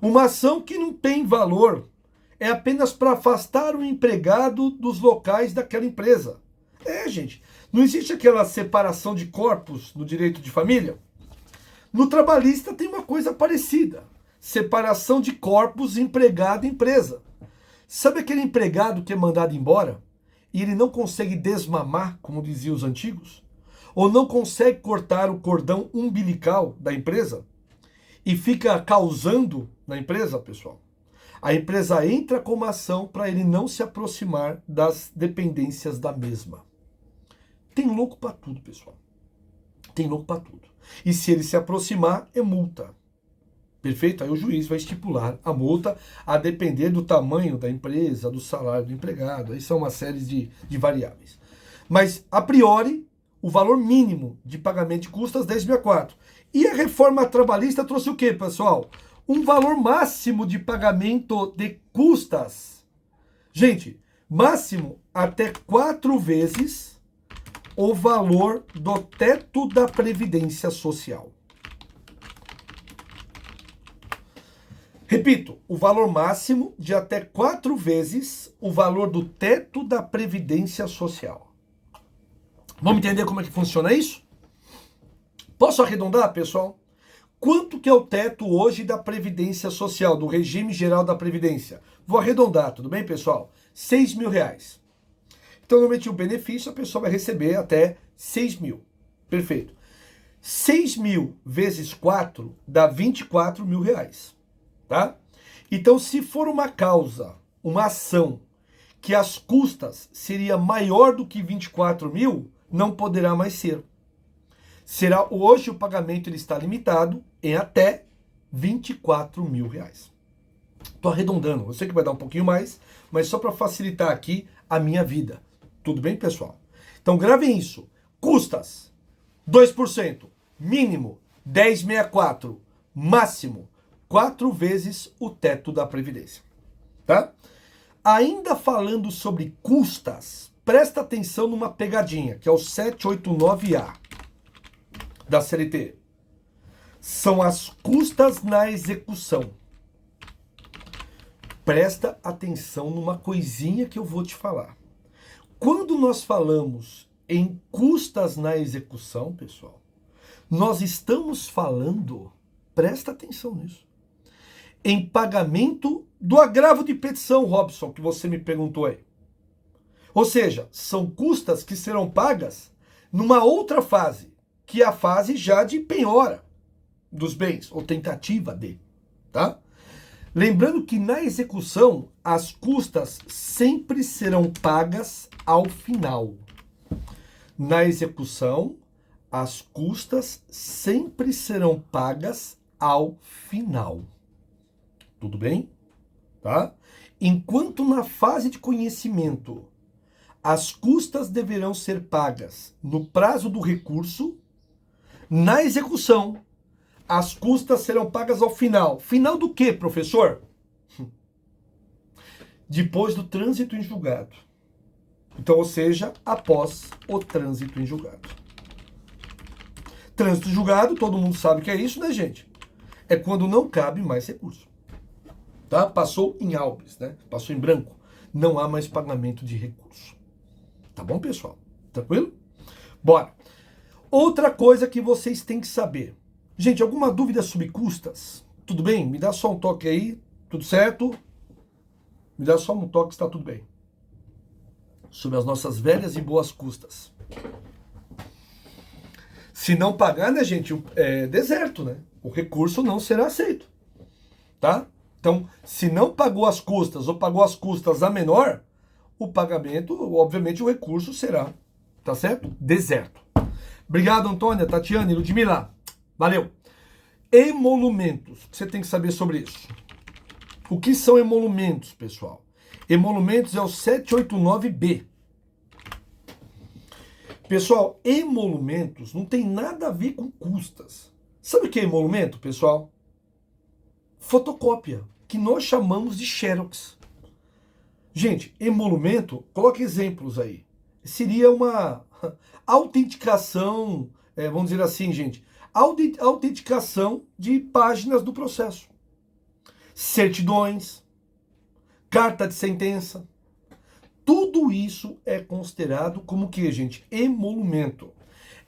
Uma ação que não tem valor, é apenas para afastar o empregado dos locais daquela empresa. Gente, não existe aquela separação de corpos no direito de família? No trabalhista tem uma coisa parecida. Separação de corpos empregado-empresa. Sabe aquele empregado que é mandado embora e ele não consegue desmamar, como diziam os antigos? Ou não consegue cortar o cordão umbilical da empresa? E fica causando na empresa, pessoal? A empresa entra com uma ação para ele não se aproximar das dependências da mesma. Tem louco para tudo, pessoal. Tem louco para tudo. E se ele se aproximar, é multa. Perfeito? Aí o juiz vai estipular a multa a depender do tamanho da empresa, do salário do empregado. Aí são uma série de variáveis. Mas, a priori, o valor mínimo de pagamento de custas, 10.064. E a reforma trabalhista trouxe o quê, pessoal? Um valor máximo de pagamento de custas. Gente, máximo até 4 vezes o valor do teto da Previdência Social. Repito, o valor máximo de até 4 vezes o valor do teto da Previdência Social. Vamos entender como é que funciona isso? Posso arredondar, pessoal? Quanto que é o teto hoje da Previdência Social, do regime geral da Previdência? Vou arredondar, tudo bem, pessoal? R$6.000. Então, normalmente o benefício a pessoa vai receber até 6.000. Perfeito. 6.000 vezes 4 dá R$24.000. Tá? Então, se for uma causa, uma ação, que as custas seria maior do que 24.000, não poderá mais ser. Será hoje o pagamento ele está limitado em até R$24.000. Estou arredondando, eu sei que vai dar um pouquinho mais, mas só para facilitar aqui a minha vida. Tudo bem, pessoal? Então gravem isso. Custas, 2%. Mínimo, 10.064. Máximo, 4 vezes o teto da Previdência. Tá? Ainda falando sobre custas, presta atenção numa pegadinha, que é o 789A da CLT. São as custas na execução. Presta atenção numa coisinha que eu vou te falar. Quando nós falamos em custas na execução, pessoal, nós estamos falando, presta atenção nisso, em pagamento do agravo de petição, Robson, que você me perguntou aí. Ou seja, são custas que serão pagas numa outra fase, que é a fase já de penhora dos bens, ou tentativa de, tá? Lembrando que na execução, as custas sempre serão pagas ao final. Na execução, as custas sempre serão pagas ao final. Tudo bem? Tá? Enquanto na fase de conhecimento, as custas deverão ser pagas no prazo do recurso, na execução, as custas serão pagas ao final. Final do quê, professor? Depois do trânsito em julgado. Então, ou seja, após o trânsito em julgado. Trânsito em julgado, todo mundo sabe o que é isso, né, gente? É quando não cabe mais recurso. Tá? Passou em albis, né? Passou em branco. Não há mais pagamento de recurso. Tá bom, pessoal? Tranquilo? Bora. Outra coisa que vocês têm que saber. Gente, alguma dúvida sobre custas? Tudo bem? Me dá só um toque aí. Tudo certo? Me dá só um toque, está tudo bem. Sobre as nossas velhas e boas custas. Se não pagar, né, gente, é deserto, né? O recurso não será aceito. Tá? Então, se não pagou as custas ou pagou as custas a menor, o pagamento, obviamente, o recurso será, tá certo? Deserto. Obrigado, Antônia, Tatiane, Ludmila. Valeu. Emolumentos. Você tem que saber sobre isso. O que são emolumentos, pessoal? Emolumentos é o 789B. Pessoal, emolumentos não tem nada a ver com custas. Sabe o que é emolumento, pessoal? Fotocópia, que nós chamamos de xerox. Gente, emolumento, coloque exemplos aí. Seria uma autenticação vamos dizer assim, gente, autenticação de páginas do processo. Certidões, carta de sentença. Tudo isso é considerado como o que, gente? Emolumento.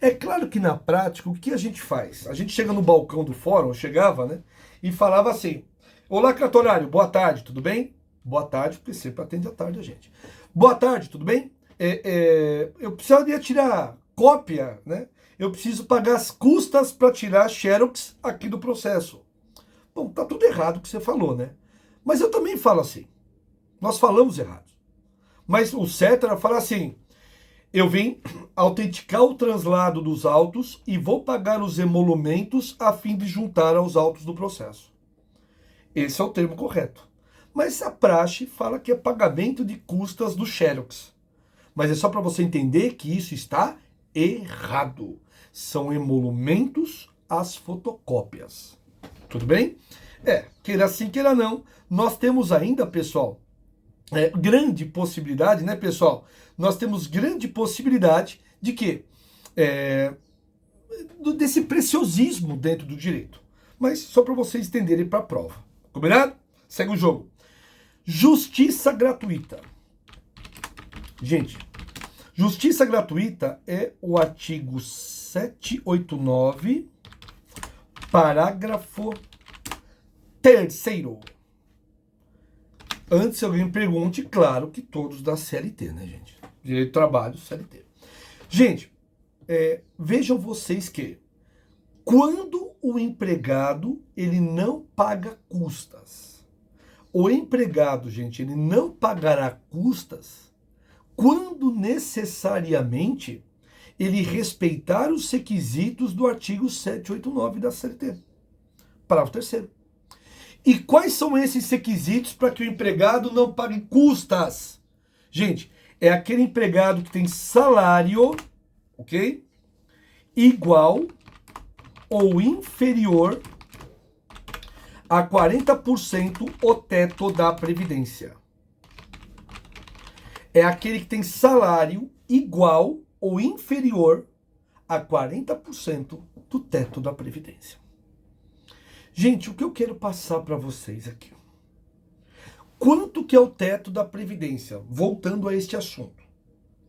É claro que na prática, o que a gente faz? A gente chega no balcão do fórum, eu chegava, né? E falava assim: olá, cartorário, boa tarde, tudo bem? Boa tarde, porque sempre atende à tarde a gente. Boa tarde, tudo bem? Eu precisaria tirar cópia, né? Eu preciso pagar as custas para tirar xerox aqui do processo. Bom, tá tudo errado o que você falou, né? Mas eu também falo assim. Nós falamos errado. Mas o certo era falar assim: eu vim autenticar o translado dos autos e vou pagar os emolumentos a fim de juntar aos autos do processo. Esse é o termo correto. Mas a praxe fala que é pagamento de custas do xerox. Mas é só para você entender que isso está errado. São emolumentos às fotocópias. Tudo bem? Queira sim, queira não. Nós temos ainda, pessoal, grande possibilidade, né, pessoal? Nós temos grande possibilidade de quê? Desse preciosismo dentro do direito. Mas só para vocês entenderem para a prova. Combinado? Segue o jogo. Justiça gratuita. Gente, justiça gratuita é o artigo 789, parágrafo 3º. Antes alguém me pergunte, claro que todos da CLT, né, gente? Direito do Trabalho, CLT. Gente, vejam vocês que quando o empregado ele não paga custas, o empregado, gente, ele não pagará custas quando necessariamente ele respeitar os requisitos do artigo 789 da CLT. Parágrafo 3º. E quais são esses requisitos para que o empregado não pague custas? Gente, é aquele empregado que tem salário, ok? Igual ou inferior a 40% o teto da Previdência. É aquele que tem salário igual ou inferior a 40% do teto da Previdência. Gente, o que eu quero passar para vocês aqui? Quanto que é o teto da Previdência? Voltando a este assunto,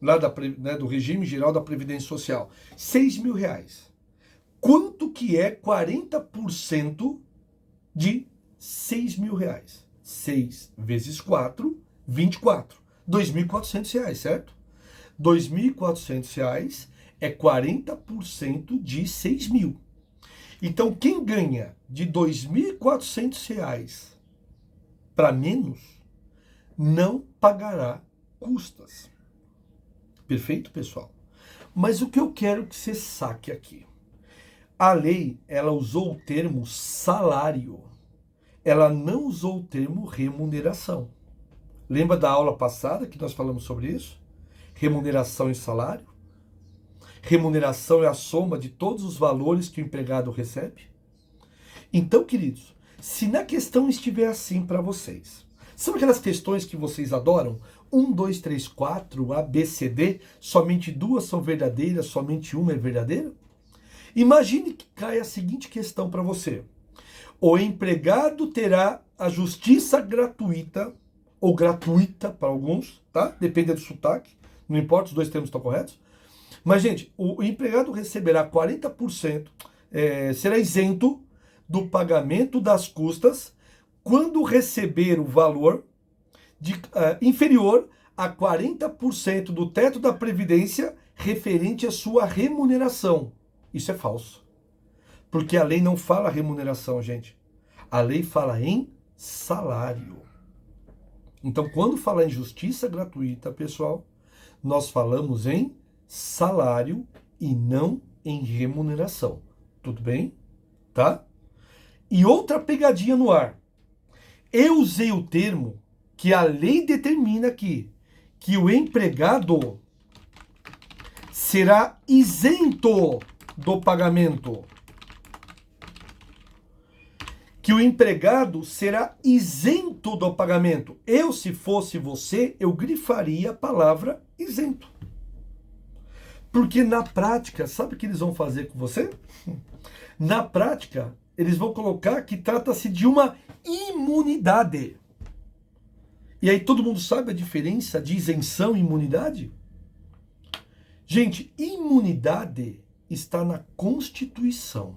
lá do regime geral da Previdência Social. R$6.000. Quanto que é 40% de R$6.000? 6 vezes 4, 24. R$2.400, certo? R$2.400 é 40% de 6.000. Então, quem ganha de R$2.400 para menos, não pagará custas. Perfeito, pessoal? Mas o que eu quero que você saque aqui? A lei, ela usou o termo salário. Ela não usou o termo remuneração. Lembra da aula passada que nós falamos sobre isso? Remuneração e salário? Remuneração é a soma de todos os valores que o empregado recebe? Então, queridos, se na questão estiver assim para vocês, são aquelas questões que vocês adoram? 1, 2, 3, 4, A, B, C, D, somente 2 são verdadeiras, somente uma é verdadeira? Imagine que caia a seguinte questão para você. O empregado terá a justiça gratuita, ou gratuita para alguns, tá? Depende do sotaque, não importa, os dois termos estão corretos. Mas, gente, o empregado receberá 40%, será isento do pagamento das custas quando receber o valor inferior a 40% do teto da Previdência referente à sua remuneração. Isso é falso. Porque a lei não fala remuneração, gente. A lei fala em salário. Então, quando fala em justiça gratuita, pessoal, nós falamos em salário e não em remuneração. Tudo bem? Tá? E outra pegadinha no ar. Eu usei o termo que a lei determina aqui, que o empregado será isento do pagamento. Que o empregado será isento do pagamento. Eu, se fosse você, eu grifaria a palavra isento. Porque na prática, sabe o que eles vão fazer com você? Na prática, eles vão colocar que trata-se de uma imunidade. E aí todo mundo sabe a diferença de isenção e imunidade? Gente, imunidade está na Constituição.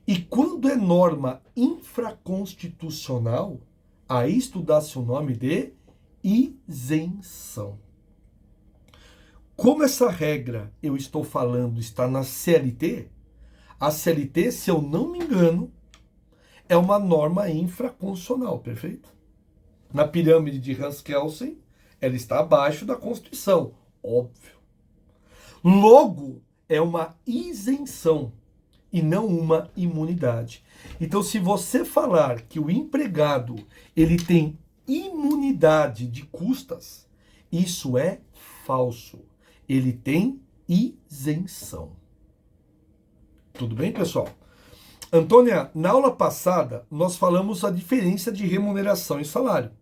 E quando é norma infraconstitucional, aí estuda-se o nome de isenção. Como essa regra, eu estou falando, está na CLT, a CLT, se eu não me engano, é uma norma infraconstitucional, perfeito? Na pirâmide de Hans-Kelsen, ela está abaixo da Constituição, óbvio. Logo, é uma isenção e não uma imunidade. Então, se você falar que o empregado ele tem imunidade de custas, isso é falso. Ele tem isenção. Tudo bem, pessoal? Antônia, na aula passada, nós falamos a diferença de remuneração e salário,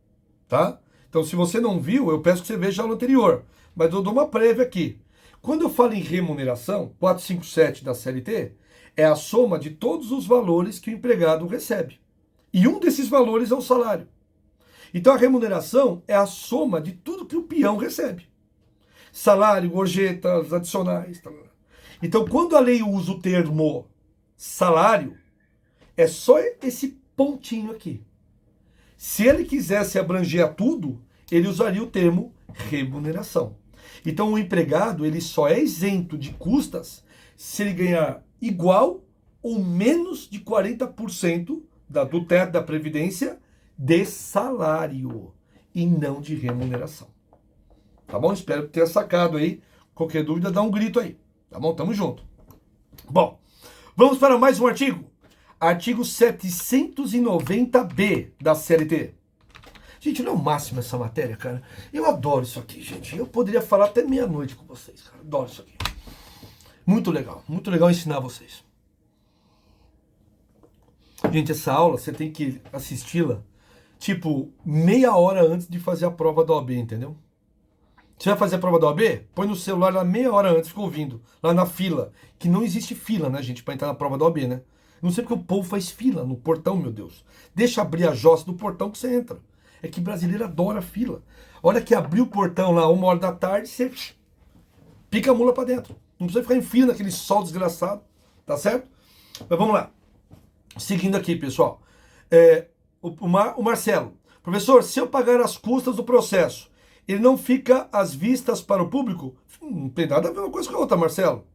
tá? Então, se você não viu, eu peço que você veja a aula anterior, mas eu dou uma prévia aqui. Quando eu falo em remuneração, 457 da CLT, é a soma de todos os valores que o empregado recebe. E um desses valores é o salário. Então, a remuneração é a soma de tudo que o peão recebe. Salário, gorjetas, adicionais. Então, quando a lei usa o termo salário, é só esse pontinho aqui. Se ele quisesse abranger a tudo, ele usaria o termo remuneração. Então, o empregado ele só é isento de custas se ele ganhar igual ou menos de 40% do teto da Previdência de salário e não de remuneração. Tá bom? Espero que tenha sacado aí. Qualquer dúvida, dá um grito aí. Tá bom? Tamo junto. Bom, vamos para mais um artigo. Artigo 790B da CLT. Gente, não é o máximo essa matéria, cara. Eu adoro isso aqui, gente. Eu poderia falar até meia-noite com vocês, cara. Adoro isso aqui. Muito legal ensinar vocês. Gente, essa aula você tem que assisti-la, tipo, meia hora antes de fazer a prova da OAB, entendeu? Você vai fazer a prova da OAB? Põe no celular lá meia hora antes, fica ouvindo, lá na fila. Que não existe fila, né, gente, pra entrar na prova da OAB, né? Não sei porque o povo faz fila no portão, meu Deus. Deixa abrir a jossa do portão que você entra. É que brasileiro adora fila. Olha que abriu o portão lá 1h da tarde, você pica a mula pra dentro. Não precisa ficar em fila naquele sol desgraçado, tá certo? Mas vamos lá. Seguindo aqui, pessoal. O Marcelo. Professor, se eu pagar as custas do processo, ele não fica às vistas para o público? Não tem nada a ver uma coisa com a outra, Marcelo.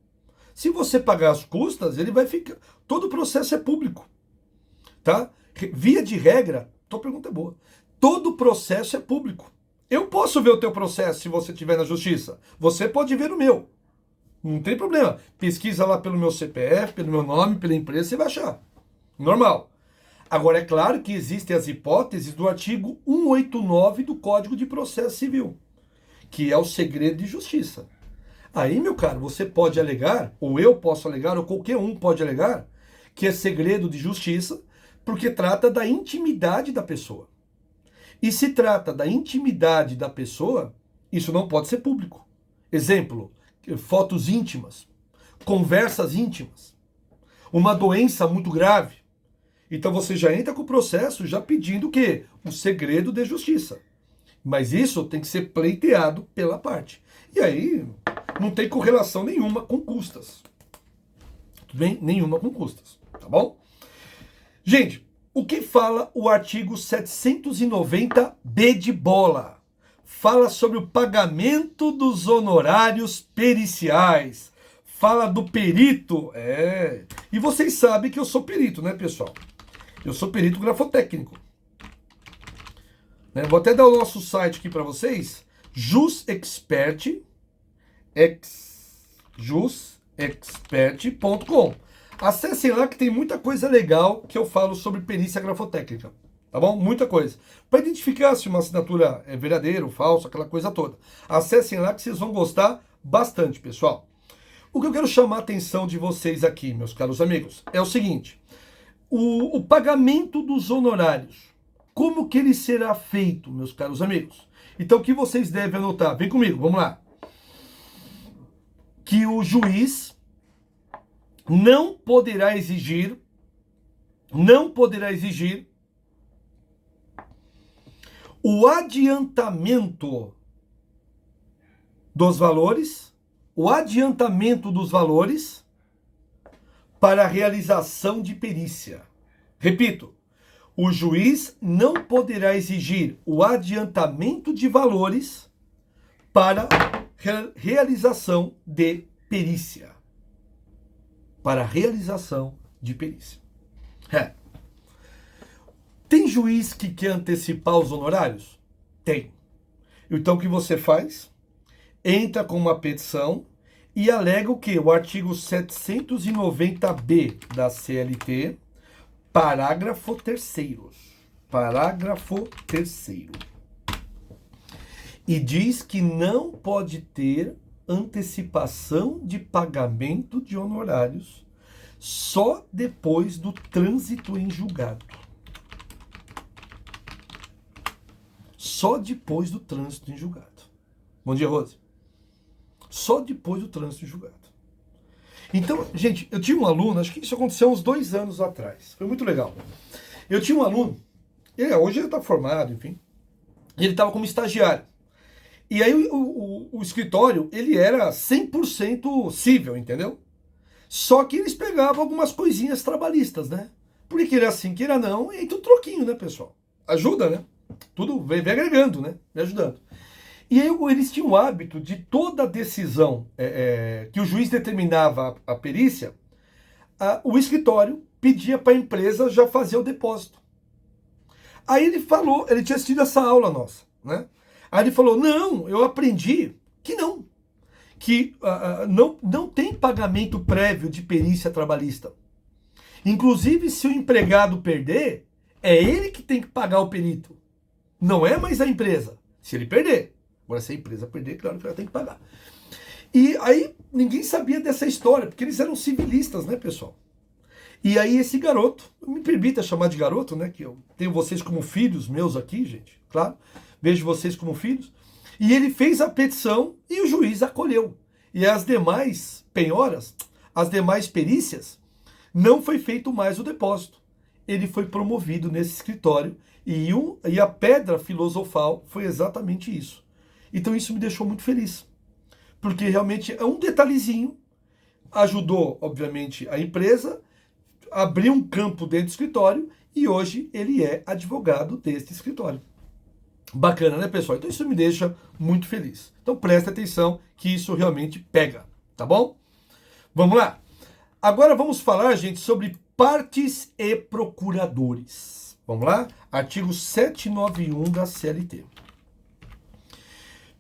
Se você pagar as custas, ele vai ficar... Todo o processo é público. Tá? Via de regra, tua pergunta é boa. Todo o processo é público. Eu posso ver o teu processo se você estiver na justiça. Você pode ver o meu. Não tem problema. Pesquisa lá pelo meu CPF, pelo meu nome, pela empresa, você vai achar. Normal. Agora, é claro que existem as hipóteses do artigo 189 do Código de Processo Civil, que é o segredo de justiça. Aí, meu caro, você pode alegar, ou eu posso alegar, ou qualquer um pode alegar, que é segredo de justiça, porque trata da intimidade da pessoa. E se trata da intimidade da pessoa, isso não pode ser público. Exemplo, fotos íntimas, conversas íntimas, uma doença muito grave. Então você já entra com o processo já pedindo o quê? O segredo de justiça. Mas isso tem que ser pleiteado pela parte. E aí não tem correlação nenhuma com custas. Tudo bem? Nenhuma com custas. Tá bom? Gente, o que fala o artigo 790B de bola? Fala sobre o pagamento dos honorários periciais. Fala do perito. E vocês sabem que eu sou perito, né, pessoal? Eu sou perito grafotécnico. Vou até dar o nosso site aqui para vocês. jusexpert.com. Acessem lá que tem muita coisa legal que eu falo sobre perícia grafotécnica. Tá bom? Muita coisa. Para identificar se uma assinatura é verdadeira ou falsa, aquela coisa toda. Acessem lá que vocês vão gostar bastante, pessoal. O que eu quero chamar a atenção de vocês aqui, meus caros amigos, é o seguinte. O pagamento dos honorários. Como que ele será feito, meus caros amigos? Então, o que vocês devem anotar? Vem comigo, vamos lá. que o juiz não poderá exigir o adiantamento dos valores, para a realização de perícia. Repito, o juiz não poderá exigir o adiantamento de valores para realização de perícia. Para realização de perícia. Tem juiz que quer antecipar os honorários? Tem. Então o que você faz? Entra com uma petição e alega o quê? O artigo 790-B da CLT, parágrafo 3º. Parágrafo 3º. E diz que não pode ter antecipação de pagamento de honorários só depois do trânsito em julgado. Só depois do trânsito em julgado. Bom dia, Rose. Só depois do trânsito em julgado. Então, gente, eu tinha um aluno, acho que isso aconteceu uns 2 anos atrás. Foi muito legal. Eu tinha um aluno, hoje ele está formado, enfim. Ele estava como estagiário. E aí o escritório, ele era 100% cível, entendeu? Só que eles pegavam algumas coisinhas trabalhistas, né? Porque queira assim, queira não, e tudo troquinho, né, pessoal? Ajuda, né? Tudo vem agregando, né? Me ajudando. E aí eles tinham o hábito de toda decisão que o juiz determinava a perícia, o escritório pedia para a empresa já fazer o depósito. Aí ele falou, ele tinha assistido essa aula nossa, né? Aí ele falou, não, eu aprendi que não. Que não tem pagamento prévio de perícia trabalhista. Inclusive, se o empregado perder, é ele que tem que pagar o perito. Não é mais a empresa, se ele perder. Agora, se a empresa perder, claro que ela tem que pagar. E aí, ninguém sabia dessa história, porque eles eram civilistas, né, pessoal? E aí, esse garoto, me permita chamar de garoto, né, que eu tenho vocês como filhos meus aqui, gente, claro, vejo vocês como filhos, e ele fez a petição e o juiz acolheu. E as demais penhoras, as demais perícias, não foi feito mais o depósito. Ele foi promovido nesse escritório e a pedra filosofal foi exatamente isso. Então isso me deixou muito feliz, porque realmente é um detalhezinho, ajudou, obviamente, a empresa, abriu um campo dentro do escritório e hoje ele é advogado deste escritório. Bacana, né, pessoal? Então isso me deixa muito feliz. Então presta atenção que isso realmente pega, tá bom? Vamos lá. Agora vamos falar, gente, sobre partes e procuradores. Vamos lá? Artigo 791 da CLT.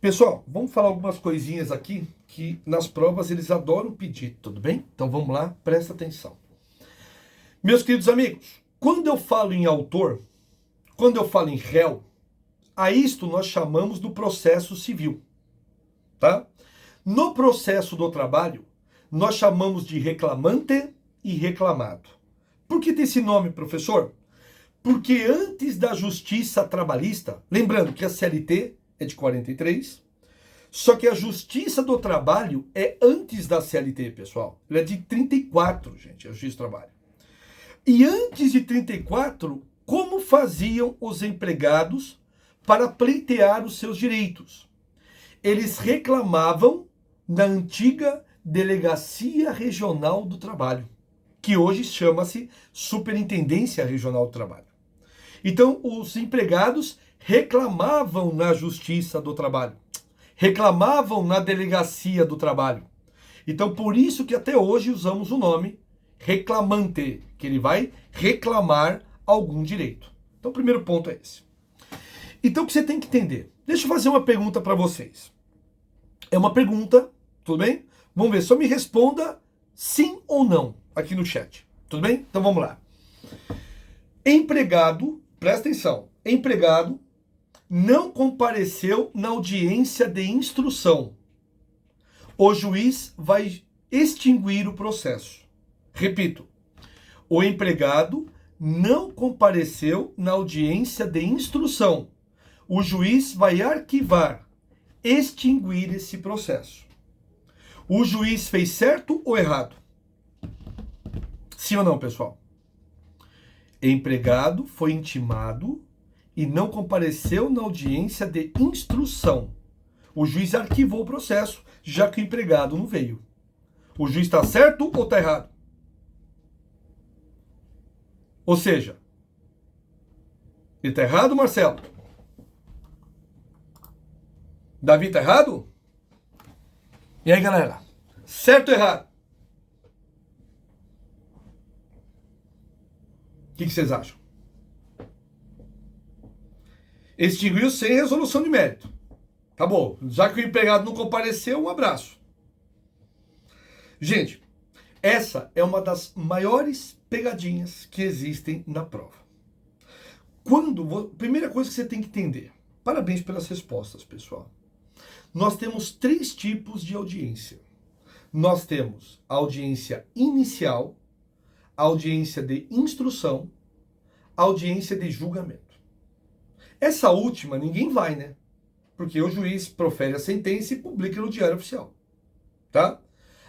Pessoal, vamos falar algumas coisinhas aqui que nas provas eles adoram pedir, tudo bem? Então vamos lá, presta atenção. Meus queridos amigos, quando eu falo em autor, quando eu falo em réu, a isto nós chamamos do processo civil, tá? No processo do trabalho, nós chamamos de reclamante e reclamado. Por que tem esse nome, professor? Porque antes da justiça trabalhista, lembrando que a CLT é de 43, só que a Justiça do Trabalho é antes da CLT, pessoal. Ela é de 34, gente, a Justiça do Trabalho. E antes de 34, como faziam os empregados para pleitear os seus direitos? Eles reclamavam na antiga Delegacia Regional do Trabalho, que hoje chama-se Superintendência Regional do Trabalho. Então, os empregados reclamavam na Justiça do Trabalho, reclamavam na Delegacia do Trabalho. Então, por isso que até hoje usamos o nome reclamante, que ele vai reclamar algum direito. Então, o primeiro ponto é esse. Então, o que você tem que entender? Deixa eu fazer uma pergunta para vocês. É uma pergunta, tudo bem? Vamos ver, só me responda sim ou não aqui no chat. Tudo bem? Então, vamos lá. Empregado, presta atenção, empregado não compareceu na audiência de instrução. O juiz vai extinguir o processo. Repito, o empregado não compareceu na audiência de instrução. O juiz vai arquivar, extinguir esse processo. O juiz fez certo ou errado? Sim ou não, pessoal? Empregado foi intimado e não compareceu na audiência de instrução. O juiz arquivou o processo, já que o empregado não veio. O juiz está certo ou está errado? Ou seja, ele está errado, Marcelo? Davi está errado? E aí, galera? Certo ou errado? O que vocês acham? Extinguiu sem resolução de mérito. Tá bom. Já que o empregado não compareceu, um abraço. Gente, essa é uma das maiores pegadinhas que existem na prova. Primeira coisa que você tem que entender. Parabéns pelas respostas, pessoal. Nós temos 3 tipos de audiência. Nós temos a audiência inicial, a audiência de instrução, a audiência de julgamento. Essa última ninguém vai, né? Porque o juiz profere a sentença e publica no Diário Oficial. Tá?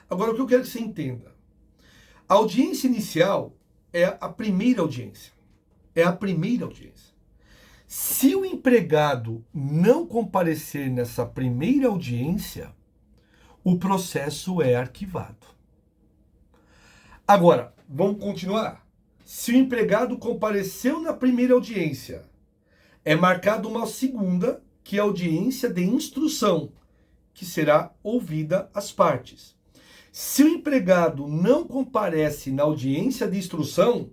Agora, o que eu quero que você entenda. A audiência inicial é a primeira audiência. É a primeira audiência. Se o empregado não comparecer nessa primeira audiência, o processo é arquivado. Agora, vamos continuar. Se o empregado compareceu na primeira audiência, é marcada uma segunda, que é a audiência de instrução, que será ouvida as partes. Se o empregado não comparece na audiência de instrução,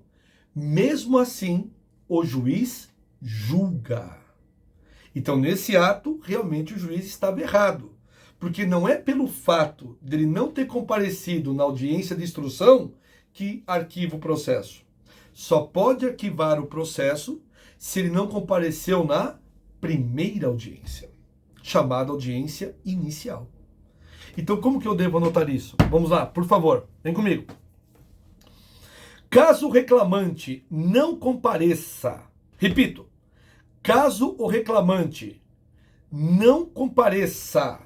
mesmo assim, o juiz julga. Então, nesse ato, realmente o juiz estava errado. Porque não é pelo fato dele não ter comparecido na audiência de instrução que arquiva o processo. Só pode arquivar o processo se ele não compareceu na primeira audiência, chamada audiência inicial. Então, como que eu devo anotar isso? Vamos lá, por favor, vem comigo. Caso o reclamante não compareça, repito, caso o reclamante não compareça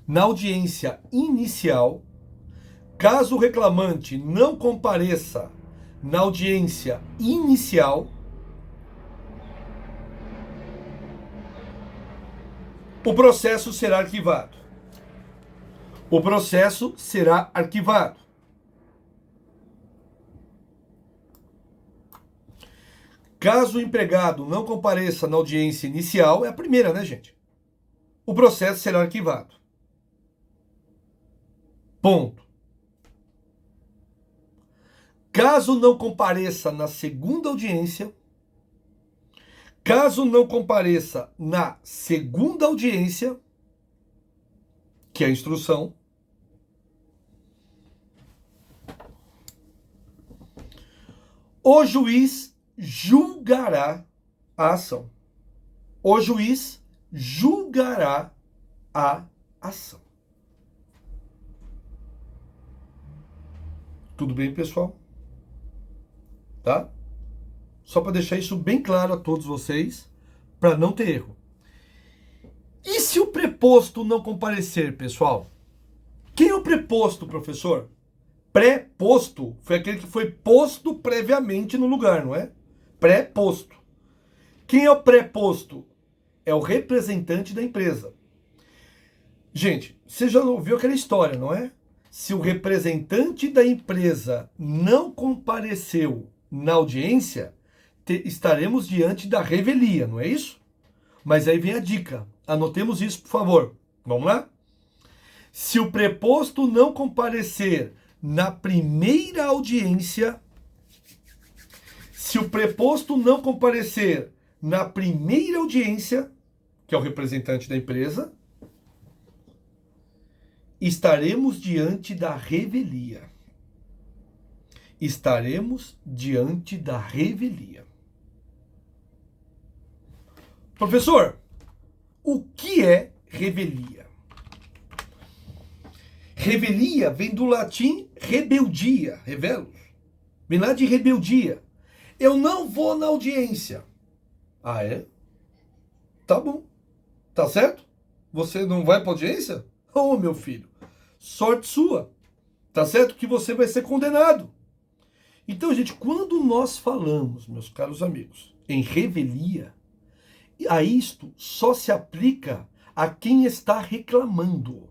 na audiência inicial, caso o reclamante não compareça na audiência inicial, o processo será arquivado. O processo será arquivado. Caso o empregado não compareça na audiência inicial, é a primeira, né, gente? O processo será arquivado. Ponto. Caso não compareça na segunda audiência, caso não compareça na segunda audiência, que é a instrução, o juiz julgará a ação. O juiz julgará a ação. Tudo bem, pessoal? Tá? Só para deixar isso bem claro a todos vocês, para não ter erro. E se o preposto não comparecer, pessoal? Quem é o preposto, professor? Pré-posto foi aquele que foi posto previamente no lugar, não é? Pré-posto. Quem é o pré-posto? É o representante da empresa. Gente, você já ouviu aquela história, não é? Se o representante da empresa não compareceu na audiência, estaremos diante da revelia, não é isso? Mas aí vem a dica. Anotemos isso, por favor. Vamos lá? Se o preposto não comparecer na primeira audiência, se o preposto não comparecer na primeira audiência, que é o representante da empresa, estaremos diante da revelia. Estaremos diante da revelia. Professor, o que é revelia? Revelia vem do latim rebeldia, revelos. Vem lá de rebeldia. Eu não vou na audiência. Ah, é? Tá bom. Tá certo? Você não vai para audiência? Ô, meu filho, sorte sua. Tá certo que você vai ser condenado. Então, gente, quando nós falamos, meus caros amigos, em revelia, a isto só se aplica a quem está reclamando.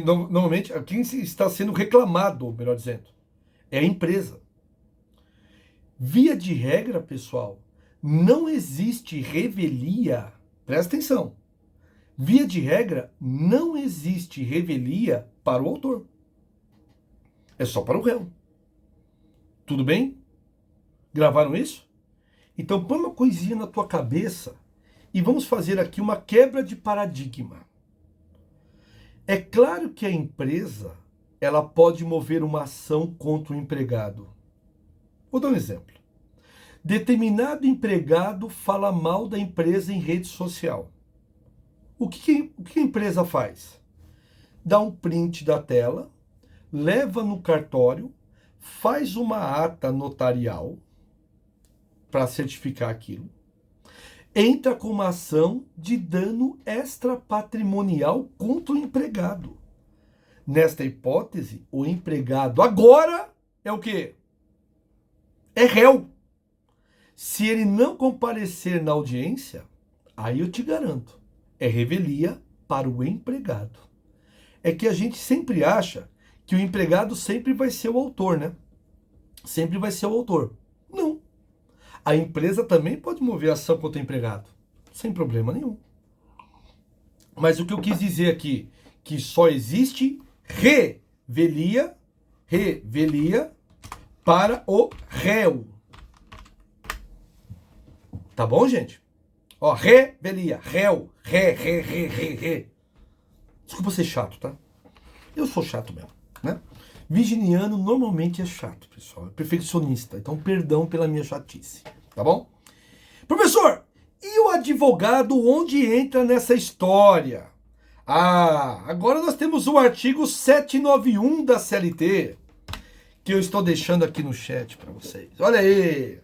Normalmente, a quem está sendo reclamado, melhor dizendo, é a empresa. Via de regra, pessoal, não existe revelia, presta atenção, via de regra, não existe revelia para o autor. É só para o réu. Tudo bem? Gravaram isso? Então põe uma coisinha na tua cabeça e vamos fazer aqui uma quebra de paradigma. É claro que a empresa, ela pode mover uma ação contra o empregado. Vou dar um exemplo. Determinado empregado fala mal da empresa em rede social. O que a empresa faz? Dá um print da tela, leva no cartório, faz uma ata notarial para certificar aquilo, entra com uma ação de dano extrapatrimonial contra o empregado. Nesta hipótese, o empregado agora é o quê? É réu. Se ele não comparecer na audiência, aí eu te garanto, é revelia para o empregado. É que a gente sempre acha que o empregado sempre vai ser o autor, né? Sempre vai ser o autor. Não. A empresa também pode mover ação contra o empregado, sem problema nenhum. Mas o que eu quis dizer aqui, que só existe revelia para o réu. Tá bom, gente? Ó, revelia, réu, re. Desculpa ser chato, tá? Eu sou chato mesmo, né? Virginiano normalmente é chato, pessoal. É perfeccionista. Então, perdão pela minha chatice. Tá bom? Professor, e o advogado onde entra nessa história? Ah, agora nós temos o artigo 791 da CLT, que eu estou deixando aqui no chat para vocês. Olha aí!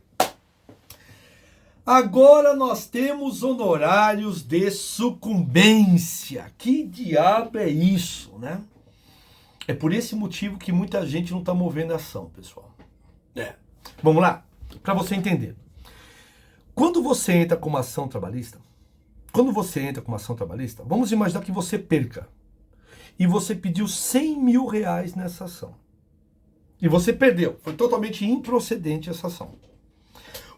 Agora nós temos honorários de sucumbência. Que diabo é isso, né? É por esse motivo que muita gente não está movendo ação, pessoal. Vamos lá, para você entender. Quando você entra com uma ação trabalhista, vamos imaginar que você perca. E você pediu R$100.000 nessa ação. E você perdeu. Foi totalmente improcedente essa ação.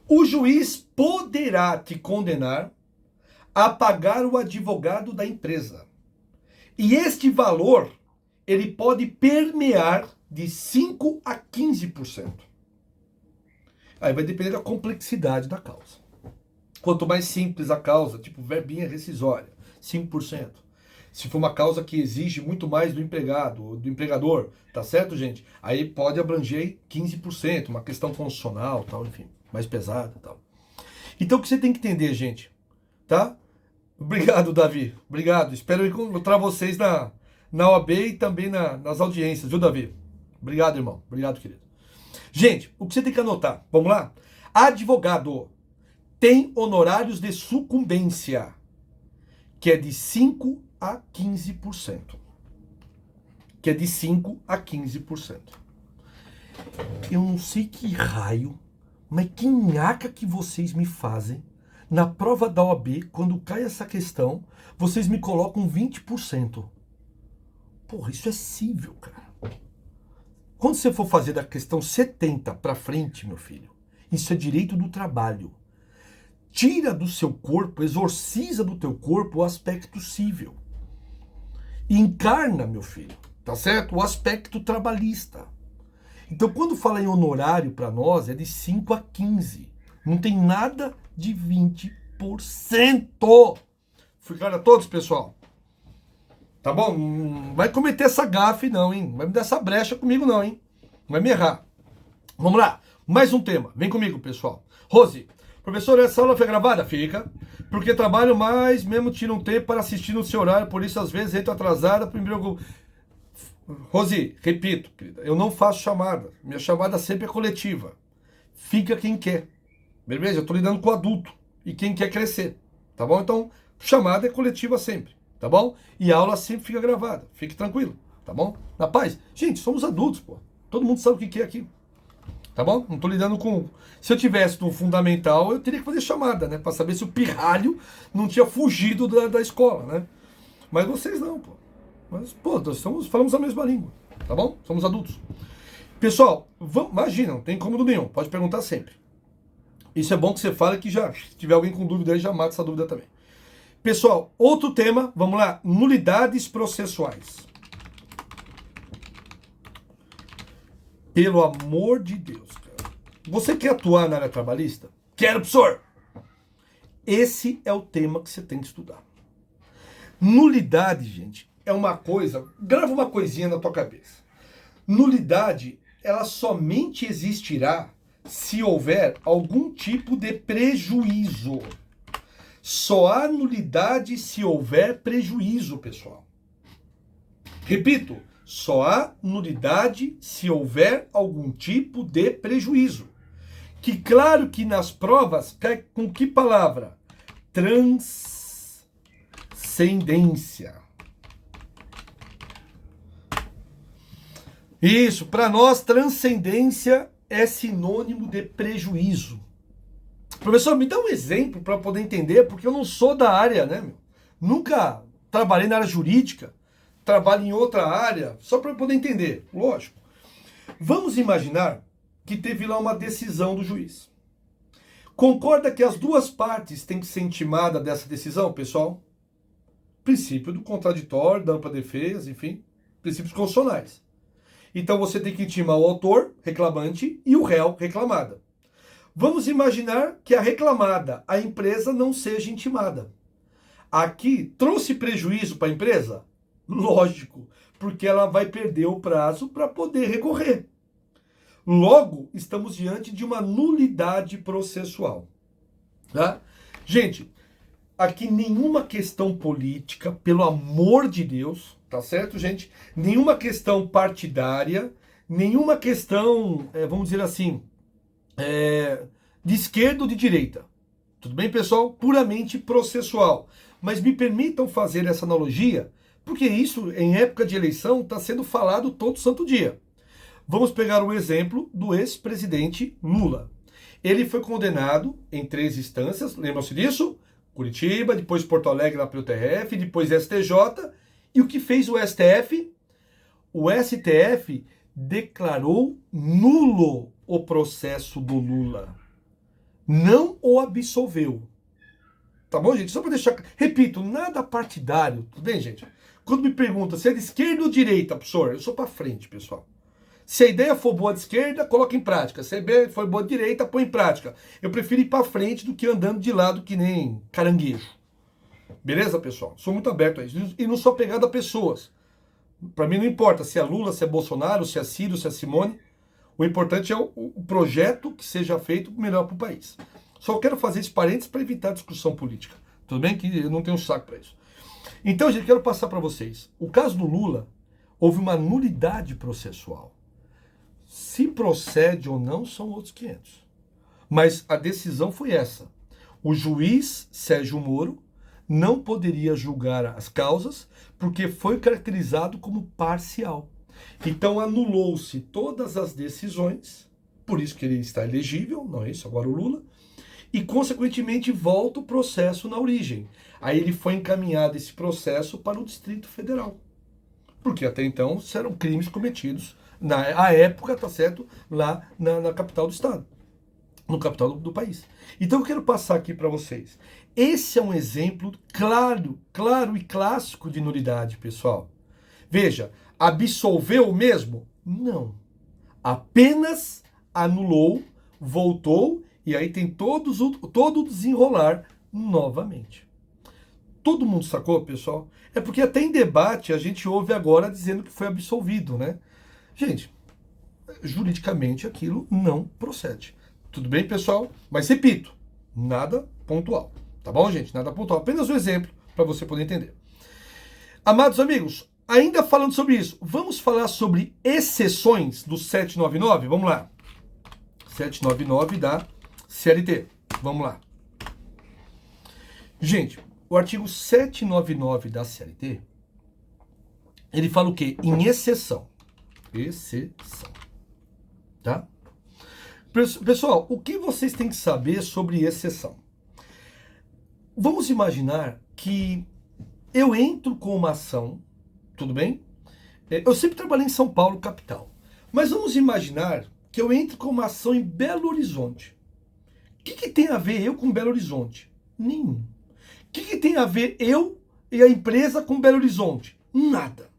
O juiz poderá te condenar a pagar o advogado da empresa. E este valor, ele pode permear de 5% a 15%. Aí vai depender da complexidade da causa. Quanto mais simples a causa, tipo verbinha rescisória, 5%. Se for uma causa que exige muito mais do empregado, do empregador, tá certo, gente? Aí pode abranger 15%, uma questão constitucional, tal, enfim, mais pesada, tal. Então o que você tem que entender, gente, tá? Obrigado, Davi. Obrigado. Espero encontrar vocês na OAB e também nas audiências, viu, Davi? Obrigado, irmão. Obrigado, querido. Gente, o que você tem que anotar? Vamos lá? Advogado tem honorários de sucumbência, que é de 5% a 15%. Que é de 5% a 15%. Eu não sei que raio, mas que nhaca que vocês me fazem. Na prova da OAB, quando cai essa questão, vocês me colocam 20%. Porra, isso é cível, cara. Quando você for fazer da questão 70 para frente, meu filho, isso é direito do trabalho. Tira do seu corpo, exorciza do teu corpo o aspecto cível. E encarna, meu filho, tá certo? O aspecto trabalhista. Então, quando fala em honorário para nós, é de 5 a 15%. Não tem nada de 20%. Fui claro a todos, pessoal? Tá bom? Não vai cometer essa gafe, não, hein? Não vai me dar essa brecha comigo, não, hein? Não vai me errar. Vamos lá. Mais um tema. Vem comigo, pessoal. Rose, professor, essa aula foi gravada? Fica. Porque trabalho mais, mesmo tiro um tempo para assistir no seu horário, por isso às vezes entro atrasada. Primeiro... Rose, repito, querida, eu não faço chamada. Minha chamada sempre é coletiva. Fica quem quer. Beleza? Eu tô lidando com adulto e quem quer crescer. Tá bom? Então, chamada é coletiva sempre, tá bom? E a aula sempre fica gravada, fique tranquilo, tá bom? Na paz. Gente, somos adultos, pô. Todo mundo sabe o que é aqui, tá bom? Não tô lidando com... Se eu tivesse no fundamental, eu teria que fazer chamada, né? Pra saber se o pirralho não tinha fugido da escola, né? Mas vocês não, pô. Mas, pô, nós falamos a mesma língua, tá bom? Somos adultos. Pessoal, imagina, não tem incômodo nenhum, pode perguntar sempre. Isso é bom que você fale que já, se tiver alguém com dúvida aí, já mata essa dúvida também. Pessoal, outro tema, vamos lá, nulidades processuais. Pelo amor de Deus, cara. Você quer atuar na área trabalhista? Quero, professor! Esse é o tema que você tem que estudar. Nulidade, gente, é uma coisa... Grava uma coisinha na tua cabeça. Nulidade, ela somente existirá se houver algum tipo de prejuízo. Só há nulidade se houver prejuízo, pessoal. Repito, só há nulidade se houver algum tipo de prejuízo. Que claro que nas provas cai com que palavra? Transcendência. Isso, para nós transcendência é sinônimo de prejuízo. Professor, me dá um exemplo para poder entender, porque eu não sou da área, né, meu? Nunca trabalhei na área jurídica, trabalho em outra área, só para poder entender, lógico. Vamos imaginar que teve lá uma decisão do juiz. Concorda que as duas partes têm que ser intimadas dessa decisão, pessoal? Princípio do contraditório, da ampla defesa, enfim, princípios constitucionais. Então você tem que intimar o autor, reclamante, e o réu, reclamada. Vamos imaginar que a reclamada, a empresa, não seja intimada. Aqui, trouxe prejuízo para a empresa? Lógico, porque ela vai perder o prazo para poder recorrer. Logo, estamos diante de uma nulidade processual. Tá? Gente, aqui nenhuma questão política, pelo amor de Deus, tá certo, gente? Nenhuma questão partidária, nenhuma questão, vamos dizer assim, de esquerda ou de direita. Tudo bem, pessoal? Puramente processual. Mas me permitam fazer essa analogia, porque isso, em época de eleição, está sendo falado todo santo dia. Vamos pegar o exemplo do ex-presidente Lula. Ele foi condenado em 3 instâncias, lembram-se disso? Curitiba, depois Porto Alegre lá pelo TRF, depois STJ. E o que fez o STF? O STF declarou nulo o processo do Lula. Não o absolveu. Tá bom, gente? Só para deixar... Repito, nada partidário. Tudo bem, gente? Quando me perguntam se é de esquerda ou direita, professor, eu sou para frente, pessoal. Se a ideia for boa de esquerda, coloca em prática. Se a ideia for boa de direita, põe em prática. Eu prefiro ir para frente do que andando de lado que nem caranguejo. Beleza, pessoal? Sou muito aberto a isso. E não sou apegado a pessoas. Para mim não importa se é Lula, se é Bolsonaro, se é Ciro, se é Simone. O importante é o projeto que seja feito melhor para o país. Só quero fazer esse parênteses para evitar discussão política. Tudo bem? Que eu não tenho saco para isso. Então, gente, quero passar para vocês. O caso do Lula, houve uma nulidade processual. Se procede ou não, são outros 500. Mas a decisão foi essa. O juiz Sérgio Moro não poderia julgar as causas porque foi caracterizado como parcial. Então anulou-se todas as decisões, por isso que ele está elegível, não é isso, agora o Lula, e consequentemente volta o processo na origem. Aí ele foi encaminhado esse processo para o Distrito Federal. Porque até então eram crimes cometidos na época, tá certo, lá na capital do estado, no capital do país. Então eu quero passar aqui para vocês. Esse é um exemplo claro e clássico de nulidade, pessoal. Veja, absolveu mesmo? Não. Apenas anulou, voltou, e aí tem todo o desenrolar novamente. Todo mundo sacou, pessoal? É porque até em debate a gente ouve agora dizendo que foi absolvido, né? Gente, juridicamente aquilo não procede. Tudo bem, pessoal? Mas repito, nada pontual. Tá bom, gente? Nada pontual. Apenas um exemplo para você poder entender. Amados amigos, ainda falando sobre isso, vamos falar sobre exceções do 799? Vamos lá. 799 da CLT. Vamos lá. Gente, o artigo 799 da CLT, ele fala o quê? Em exceção. Exceção. Tá? Pessoal, o que vocês têm que saber sobre exceção? Vamos imaginar que eu entro com uma ação, tudo bem? Eu sempre trabalhei em São Paulo, capital. Mas vamos imaginar que eu entro com uma ação em Belo Horizonte. O que tem a ver eu com Belo Horizonte? Nenhum. O que tem a ver eu e a empresa com Belo Horizonte? Nada.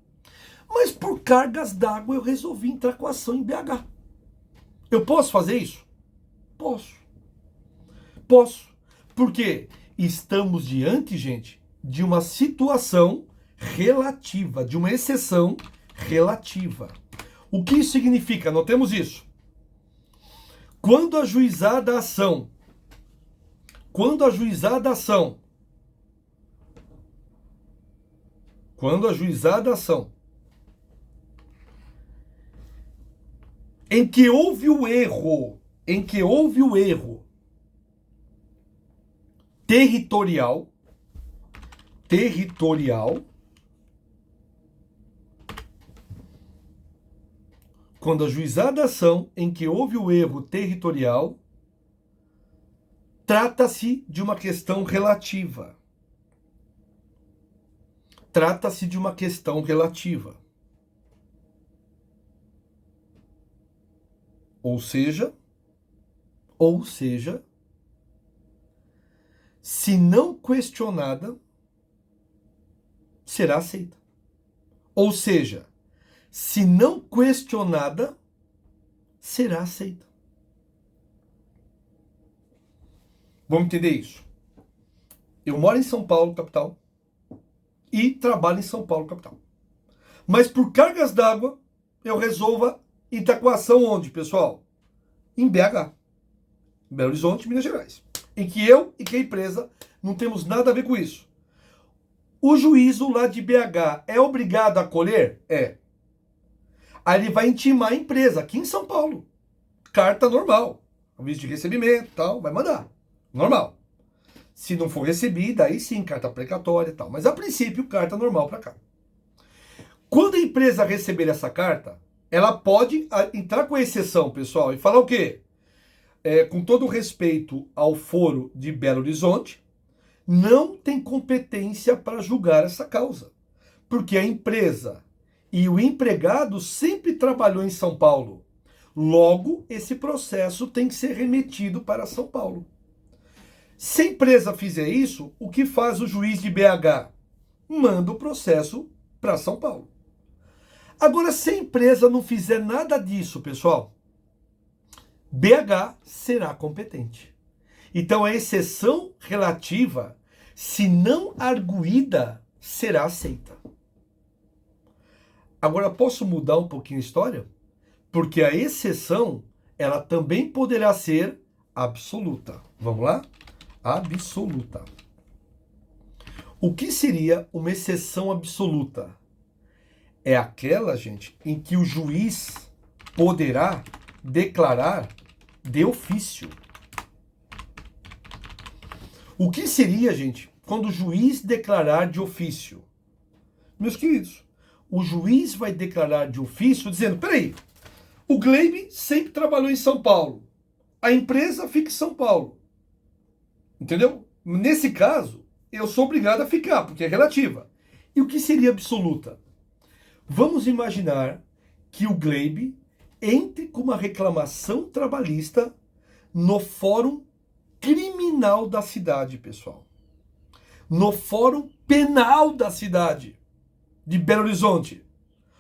Mas por cargas d'água eu resolvi entrar com a ação em BH. Eu posso fazer isso? Posso. Posso. Por quê? Estamos diante, gente, de uma situação relativa, de uma exceção relativa. O que isso significa? Notemos isso. Quando ajuizada a ação, em que houve o erro territorial, quando ajuizada a ação em que houve o erro territorial, trata-se de uma questão relativa. Trata-se de uma questão relativa. Ou seja, se não questionada, será aceita. Ou seja, se não questionada, será aceita. Vamos entender isso. Eu moro em São Paulo, capital, e trabalho em São Paulo, capital. Mas por cargas d'água, eu resolvo entrar com a ação onde, pessoal? Em BH. Belo Horizonte, Minas Gerais. Em que eu e que a empresa não temos nada a ver com isso. O juízo lá de BH é obrigado a acolher? É. Aí ele vai intimar a empresa aqui em São Paulo. Carta normal. Aviso de recebimento e tal, vai mandar. Normal. Se não for recebida, aí sim, carta precatória e tal. Mas a princípio, carta normal para cá. Quando a empresa receber essa carta, ela pode entrar com exceção, pessoal, e falar o quê? Com todo respeito ao foro de Belo Horizonte, não tem competência para julgar essa causa. Porque a empresa e o empregado sempre trabalhou em São Paulo. Logo, esse processo tem que ser remetido para São Paulo. Se a empresa fizer isso, o que faz o juiz de BH? Manda o processo para São Paulo. Agora, se a empresa não fizer nada disso, pessoal, BH será competente. Então, a exceção relativa, se não arguída, será aceita. Agora, posso mudar um pouquinho a história? Porque a exceção, ela também poderá ser absoluta. Vamos lá? Absoluta. O que seria uma exceção absoluta? É aquela, gente, em que o juiz poderá declarar de ofício. O que seria, gente, quando o juiz declarar de ofício? Meus queridos, o juiz vai declarar de ofício dizendo, peraí, o Gleibe sempre trabalhou em São Paulo. A empresa fica em São Paulo. Entendeu? Nesse caso, eu sou obrigado a ficar, porque é relativa. E o que seria absoluta? Vamos imaginar que o Gleibe entre com uma reclamação trabalhista no Fórum Criminal da cidade, pessoal. No Fórum Penal da cidade de Belo Horizonte.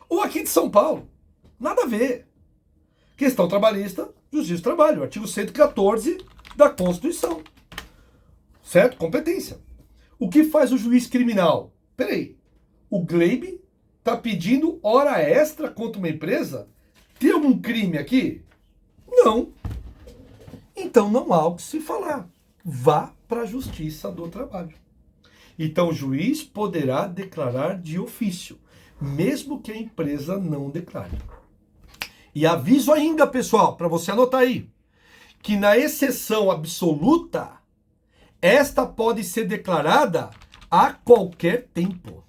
Ou aqui de São Paulo. Nada a ver. Questão trabalhista, Justiça do Trabalho, artigo 114 da Constituição. Certo? Competência. O que faz o juiz criminal? Peraí, o Gleibe está pedindo hora extra contra uma empresa? Tem algum crime aqui? Não. Então não há o que se falar. Vá para a Justiça do Trabalho. Então o juiz poderá declarar de ofício, mesmo que a empresa não declare. E aviso ainda, pessoal, para você anotar aí, que na exceção absoluta, esta pode ser declarada a qualquer tempo.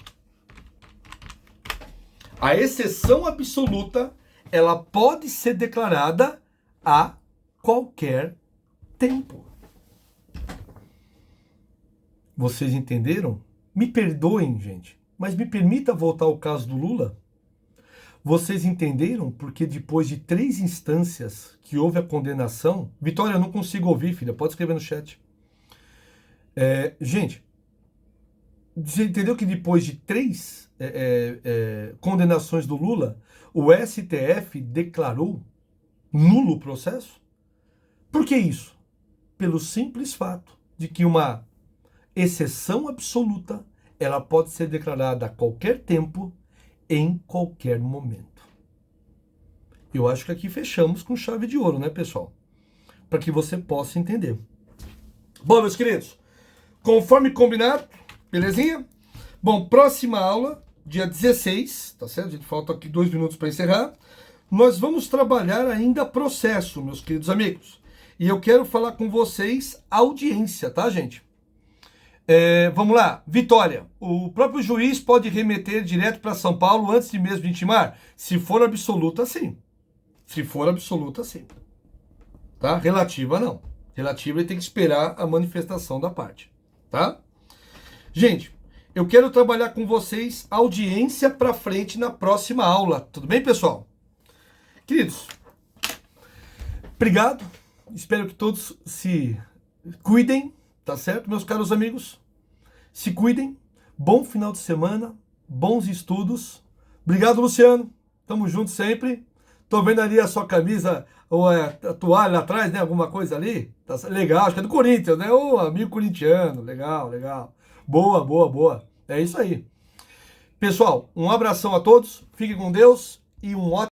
A exceção absoluta, ela pode ser declarada a qualquer tempo. Vocês entenderam? Me perdoem, gente, mas me permita voltar ao caso do Lula. Vocês entenderam porque depois de 3 instâncias que houve a condenação... Vitória, eu não consigo ouvir, filha, pode escrever no chat. Gente, você entendeu que depois de 3 condenações do Lula, o STF declarou nulo o processo? Por que isso? Pelo simples fato de que uma exceção absoluta, ela pode ser declarada a qualquer tempo, em qualquer momento. Eu acho que aqui fechamos com chave de ouro, né, pessoal? Para que você possa entender. Bom, meus queridos, conforme combinado, belezinha? Bom, próxima aula, dia 16, tá certo? A gente falta aqui 2 minutos para encerrar. Nós vamos trabalhar ainda processo, meus queridos amigos. E eu quero falar com vocês audiência, tá, gente? Vamos lá, Vitória. O próprio juiz pode remeter direto para São Paulo antes de mesmo de intimar? Se for absoluta, sim. Se for absoluta, sim. Tá? Relativa, não. Relativa, ele tem que esperar a manifestação da parte. Tá? Gente, eu quero trabalhar com vocês audiência para frente na próxima aula. Tudo bem, pessoal? Queridos, obrigado. Espero que todos se cuidem, tá certo, meus caros amigos? Se cuidem. Bom final de semana, bons estudos. Obrigado, Luciano. Tamo junto sempre. Tô vendo ali a sua camisa, ou a toalha atrás, né? Alguma coisa ali. Tá legal, acho que é do Corinthians, né? Ô, amigo corintiano. Legal, legal. Boa, boa, boa. É isso aí. Pessoal, um abração a todos. Fiquem com Deus e um ótimo